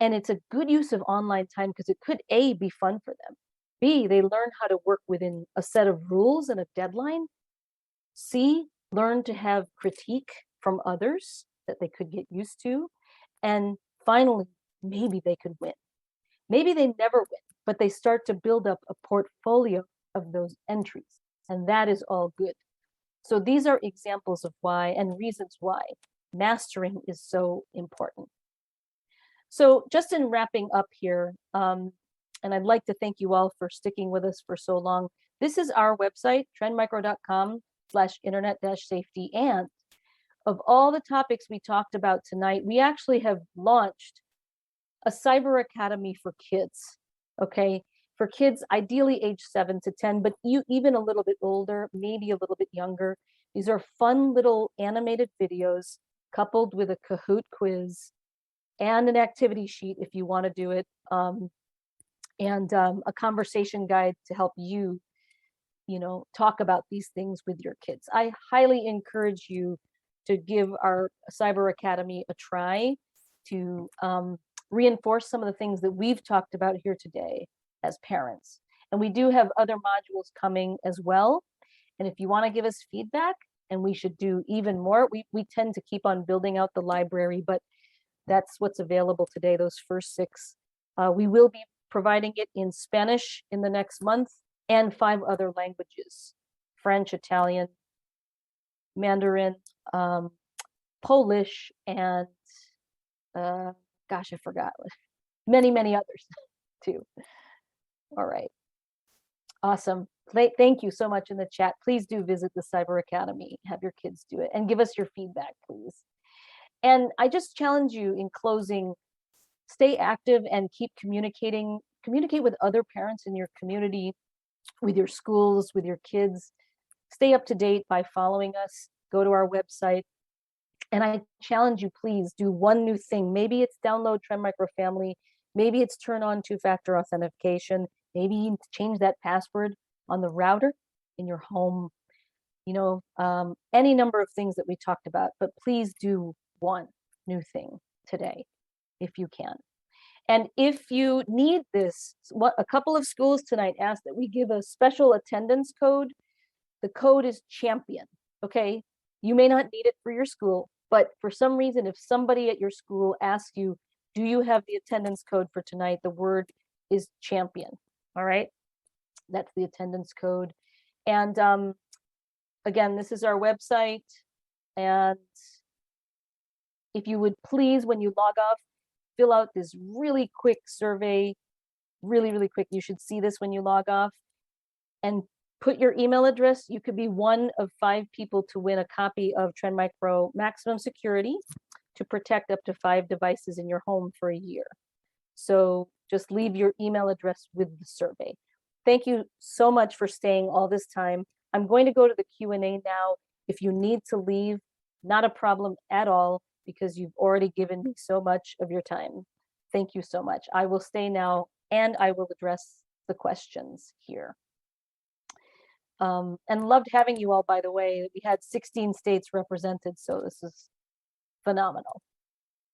And it's a good use of online time because it could A, be fun for them. B, they learn how to work within a set of rules and a deadline. C, learn to have critique from others that they could get used to. And finally, maybe they could win. Maybe they never win, but they start to build up a portfolio of those entries. And that is all good. So these are examples of why and reasons why mastering is so important. So just in wrapping up here, and I'd like to thank you all for sticking with us for so long. This is our website, trendmicro.com/internet-safety. And of all the topics we talked about tonight, we actually have launched a cyber academy for kids, okay? For kids, ideally age 7 to 10, but you even a little bit older, maybe a little bit younger. These are fun little animated videos coupled with a Kahoot quiz and an activity sheet if you want to do it, and a conversation guide to help you, talk about these things with your kids. I highly encourage you to give our Cyber Academy a try to reinforce some of the things that we've talked about here today as parents. And we do have other modules coming as well. And if you want to give us feedback, and we should do even more, we tend to keep on building out the library, but that's what's available today, those first 6. We will be providing it in Spanish in the next month and 5 other languages: French, Italian, Mandarin, Polish, and gosh, I forgot. Many, many others too. All right. Awesome. Thank you so much in the chat. Please do visit the Cyber Academy. Have your kids do it and give us your feedback, please. And I just challenge you in closing, stay active and keep communicating. Communicate with other parents in your community, with your schools, with your kids. Stay up to date by following us. Go to our website. And I challenge you, please do one new thing. Maybe it's download Trend Micro Family. Maybe it's turn on 2-factor authentication. Maybe you change that password on the router in your home. Any number of things that we talked about. But please do one new thing today, if you can. And if you need this, a couple of schools tonight asked that we give a special attendance code. The code is champion, okay? You may not need it for your school, but for some reason, if somebody at your school asks you, do you have the attendance code for tonight? The word is champion, all right? That's the attendance code. And again, this is our website. And if you would please, when you log off, fill out this really quick survey, really, really quick. You should see this when you log off, and put your email address. You could be one of 5 people to win a copy of Trend Micro Maximum Security to protect up to 5 devices in your home for a year. So just leave your email address with the survey. Thank you so much for staying all this time. I'm going to go to the Q&A now. If you need to leave, not a problem at all, because you've already given me so much of your time. Thank you so much. I will stay now, and I will address the questions here. And loved having you all, by the way. We had 16 states represented, so this is phenomenal.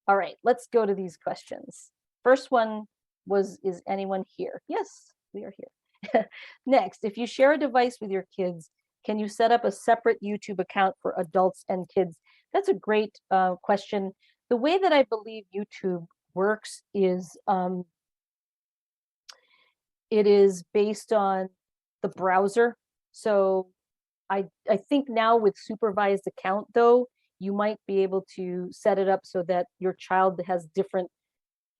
All right, let's go to these questions. First one was, is anyone here? Yes, we are here. Next, if you share a device with your kids, can you set up a separate YouTube account for adults and kids? That's a great question. The way that I believe YouTube works is it is based on the browser. So I think now with supervised account, though, you might be able to set it up so that your child has different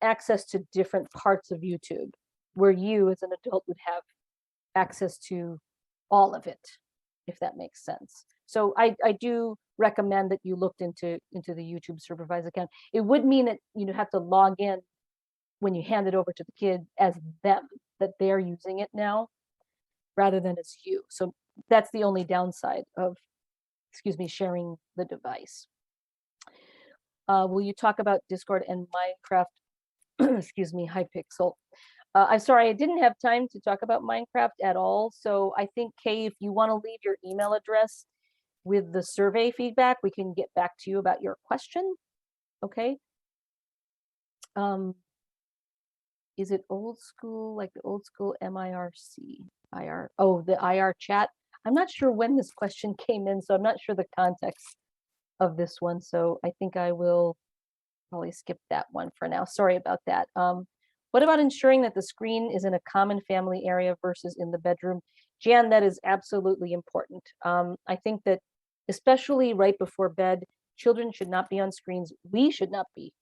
access to different parts of YouTube, where you as an adult would have access to all of it, if that makes sense. So I do recommend that you looked into the YouTube supervised account. It would mean that you have to log in when you hand it over to the kid as them, that they're using it now, rather than as you. So that's the only downside of, sharing the device. Will you talk about Discord and Minecraft, Hypixel? I'm sorry, I didn't have time to talk about Minecraft at all. So I think, Kay, if you want to leave your email address with the survey feedback, we can get back to you about your question. Okay. Is it old school, like the old school MIRC, IR? Oh, the IR chat. I'm not sure when this question came in, so I'm not sure the context of this one. So I think I will probably skip that one for now. Sorry about that. What about ensuring that the screen is in a common family area versus in the bedroom? Jan, that is absolutely important. I think that especially right before bed, children should not be on screens. We should not be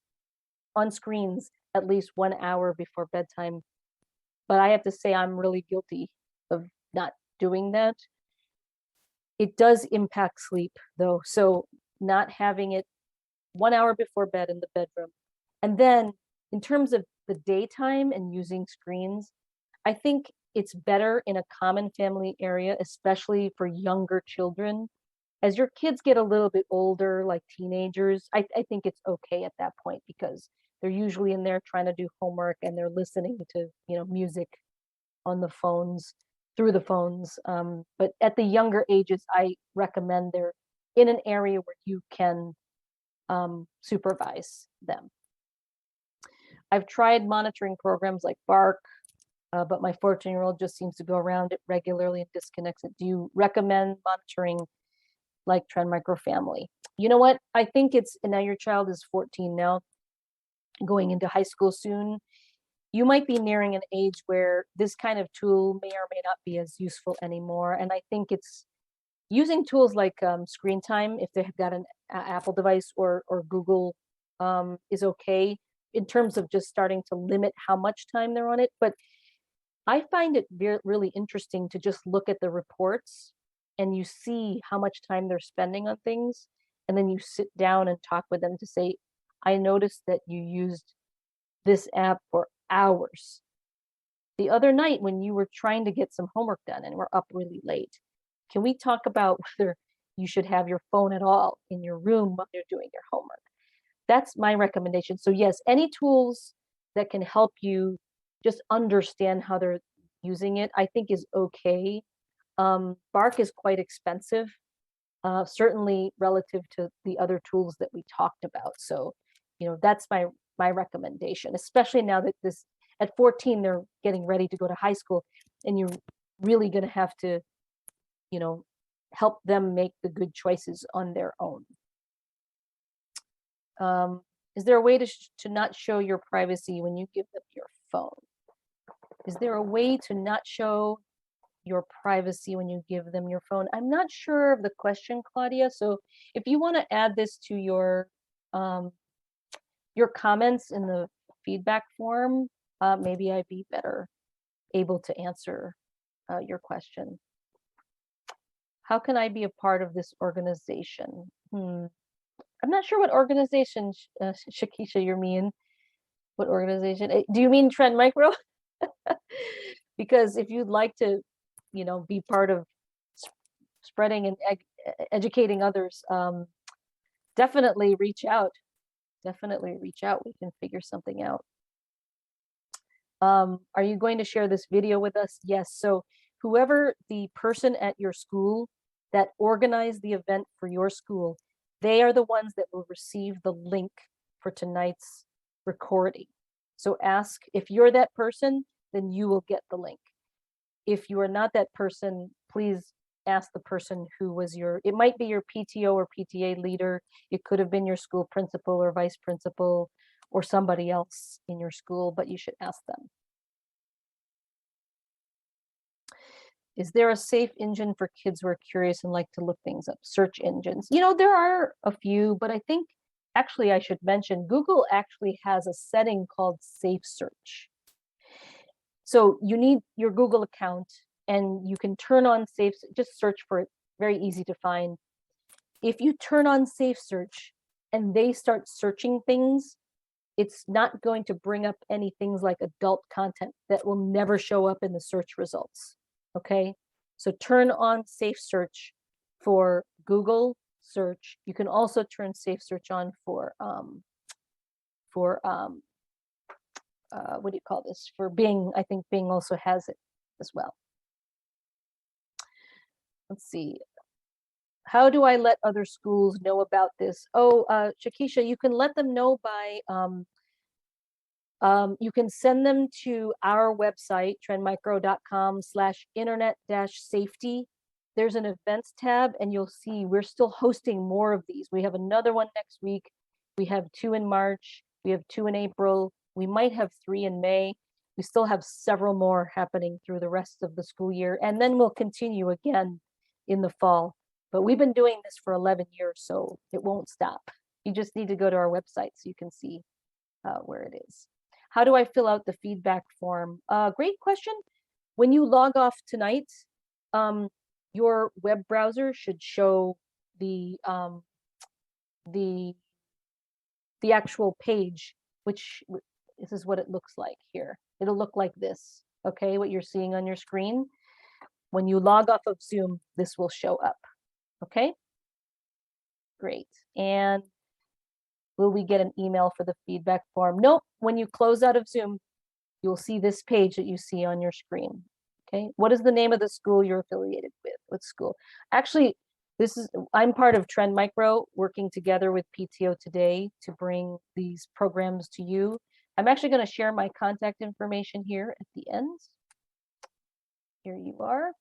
on screens at least 1 hour before bedtime. But I have to say, I'm really guilty of not doing that. It does impact sleep, though. So not having it 1 hour before bed in the bedroom. And then in terms of the daytime and using screens, I think it's better in a common family area, especially for younger children. As your kids get a little bit older, like teenagers, I think it's okay at that point because they're usually in there trying to do homework and they're listening to, music on the phones, through the phones. But at the younger ages, I recommend they're in an area where you can supervise them. I've tried monitoring programs like Bark, but my 14-year-old just seems to go around it regularly and disconnects it. Do you recommend monitoring like Trend Micro Family? You know what? I think and now your child is 14 now, going into high school soon. You might be nearing an age where this kind of tool may or may not be as useful anymore. And I think it's using tools like Screen Time, if they've got an Apple device or Google, is okay in terms of just starting to limit how much time they're on it. But I find it really interesting to just look at the reports and you see how much time they're spending on things. And then you sit down and talk with them to say, I noticed that you used this app for hours the other night when you were trying to get some homework done and we're up really late. Can we talk about whether you should have your phone at all in your room while you're doing your homework? That's my recommendation. So yes, any tools that can help you just understand how they're using it, I think is okay. Bark is quite expensive, certainly relative to the other tools that we talked about. So, that's my recommendation, especially now that at 14, they're getting ready to go to high school and you're really going to have to, help them make the good choices on their own. Is there a way to not show your privacy when you give them your phone? Is there a way to not show your privacy when you give them your phone? I'm not sure of the question, Claudia. So if you want to add this to your comments in the feedback form, maybe I'd be better able to answer your question. How can I be a part of this organization? I'm not sure what organization, Shakisha, you mean. What organization? Do you mean Trend Micro? Because if you'd like to, be part of spreading and educating others, definitely reach out. Definitely reach out. We can figure something out. Are you going to share this video with us? Yes. So whoever the person at your school that organized the event for your school, they are the ones that will receive the link for tonight's recording. So ask, if you're that person, then you will get the link. If you are not that person, please ask the person who was it might be your PTO or PTA leader. It could have been your school principal or vice principal or somebody else in your school, but you should ask them. Is there a safe engine for kids who are curious and like to look things up? Search engines. There are a few, but I think actually I should mention Google actually has a setting called Safe Search. So you need your Google account and you can turn on Safe, just search for it, very easy to find. If you turn on Safe Search and they start searching things, it's not going to bring up any things like adult content that will never show up in the search results. Okay, so turn on Safe Search for Google search. You can also turn Safe Search on for what do you call this? For Bing, I think Bing also has it as well. Let's see. How do I let other schools know about this? Oh, Shakisha, you can let them know by, you can send them to our website, trendmicro.com/internet-safety. There's an events tab and you'll see we're still hosting more of these. We have another one next week. We have 2 in March. We have 2 in April. We might have 3 in May. We still have several more happening through the rest of the school year. And then we'll continue again in the fall. But we've been doing this for 11 years, so it won't stop. You just need to go to our website so you can see where it is. How do I fill out the feedback form? Great question. When you log off tonight, your web browser should show the actual page, which this is what it looks like here. It'll look like this, okay? What you're seeing on your screen. When you log off of Zoom, this will show up, okay? Great. And will we get an email for the feedback form? Nope. When you close out of Zoom, you'll see this page that you see on your screen. Okay. What is the name of the school you're affiliated with? What school? Actually, I'm part of Trend Micro, working together with PTO Today to bring these programs to you. I'm actually going to share my contact information here at the end. Here you are.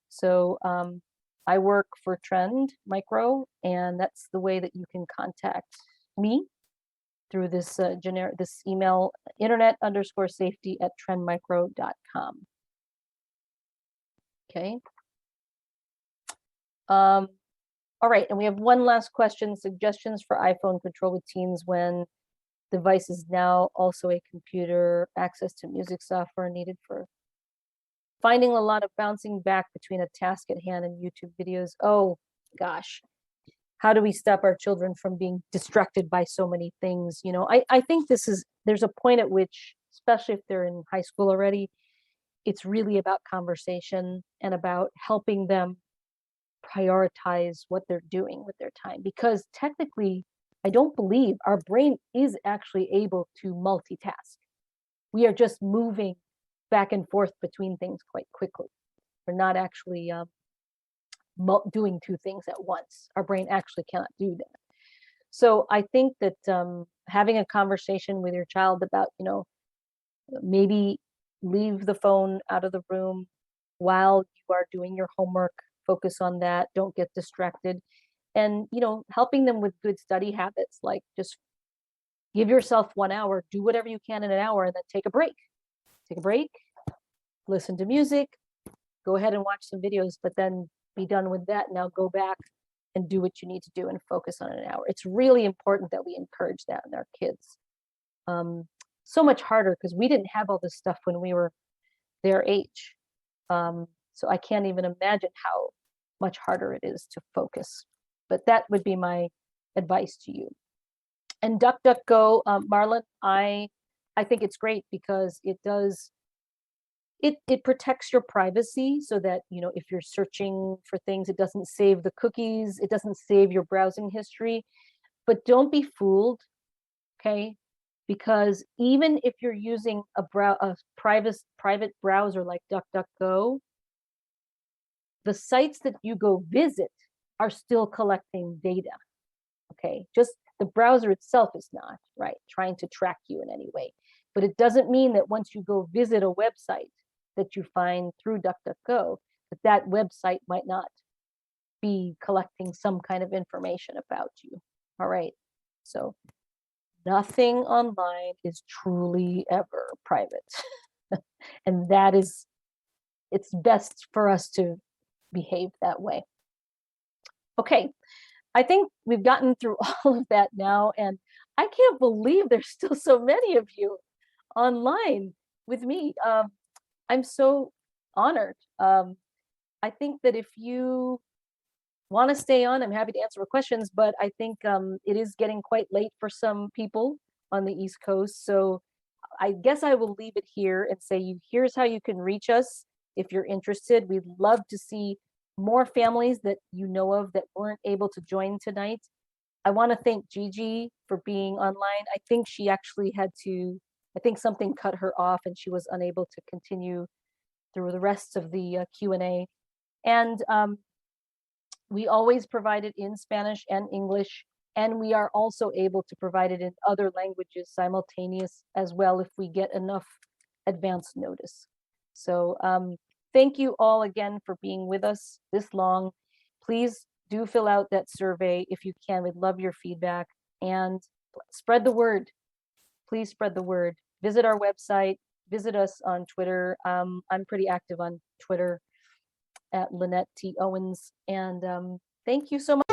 So I work for Trend Micro, and that's the way that you can contact me, through this this email, internet_safety@trendmicro.com. Okay. All right, and we have one last question. Suggestions for iPhone control with teens when device is now also a computer, access to music software needed for finding a lot of bouncing back between a task at hand and YouTube videos. Oh gosh, how do we stop our children from being distracted by so many things? You know, I think there's a point at which, especially if they're in high school already, it's really about conversation and about helping them prioritize what they're doing with their time. Because technically, I don't believe our brain is actually able to multitask. We are just moving back and forth between things quite quickly. We're not actually doing 2 things at once. Our brain actually cannot do that. So I think that having a conversation with your child about, you know, maybe leave the phone out of the room while you are doing your homework, focus on that, don't get distracted. And, you know, helping them with good study habits, like just give yourself 1 hour, do whatever you can in an hour, and then take a break. Take a break, listen to music, go ahead and watch some videos, but then be done with that. Now go back and do what you need to do and focus on an hour. It's really important that we encourage that in our kids. So much harder because we didn't have all this stuff when we were their age. So I can't even imagine how much harder it is to focus. But that would be my advice to you. And DuckDuckGo, Marlon, I think it's great because it protects your privacy so that, you know, if you're searching for things, it doesn't save the cookies, it doesn't save your browsing history. But don't be fooled, okay? Because even if you're using a private browser like DuckDuckGo, the sites that you go visit are still collecting data, okay? Just the browser itself is not, right, trying to track you in any way. But it doesn't mean that once you go visit a website that you find through DuckDuckGo, that website might not be collecting some kind of information about you, all right? So nothing online is truly ever private. And that is, it's best for us to behave that way. Okay, I think we've gotten through all of that now, and I can't believe there's still so many of you online with me. I'm so honored. I think that if you want to stay on, I'm happy to answer questions, but I think it is getting quite late for some people on the East Coast. So I guess I will leave it here and say, here's how you can reach us if you're interested. We'd love to see more families that you know of that weren't able to join tonight. I want to thank Gigi for being online. I think she actually had to I think something cut her off and she was unable to continue through the rest of the Q&A. And we always provide it in Spanish and English, and we are also able to provide it in other languages simultaneous as well if we get enough advance notice. So thank you all again for being with us this long. Please do fill out that survey if you can. We'd love your feedback, and spread the word. Please spread the word. Visit our website, visit us on Twitter. I'm pretty active on Twitter at Lynette T. Owens. And thank you so much.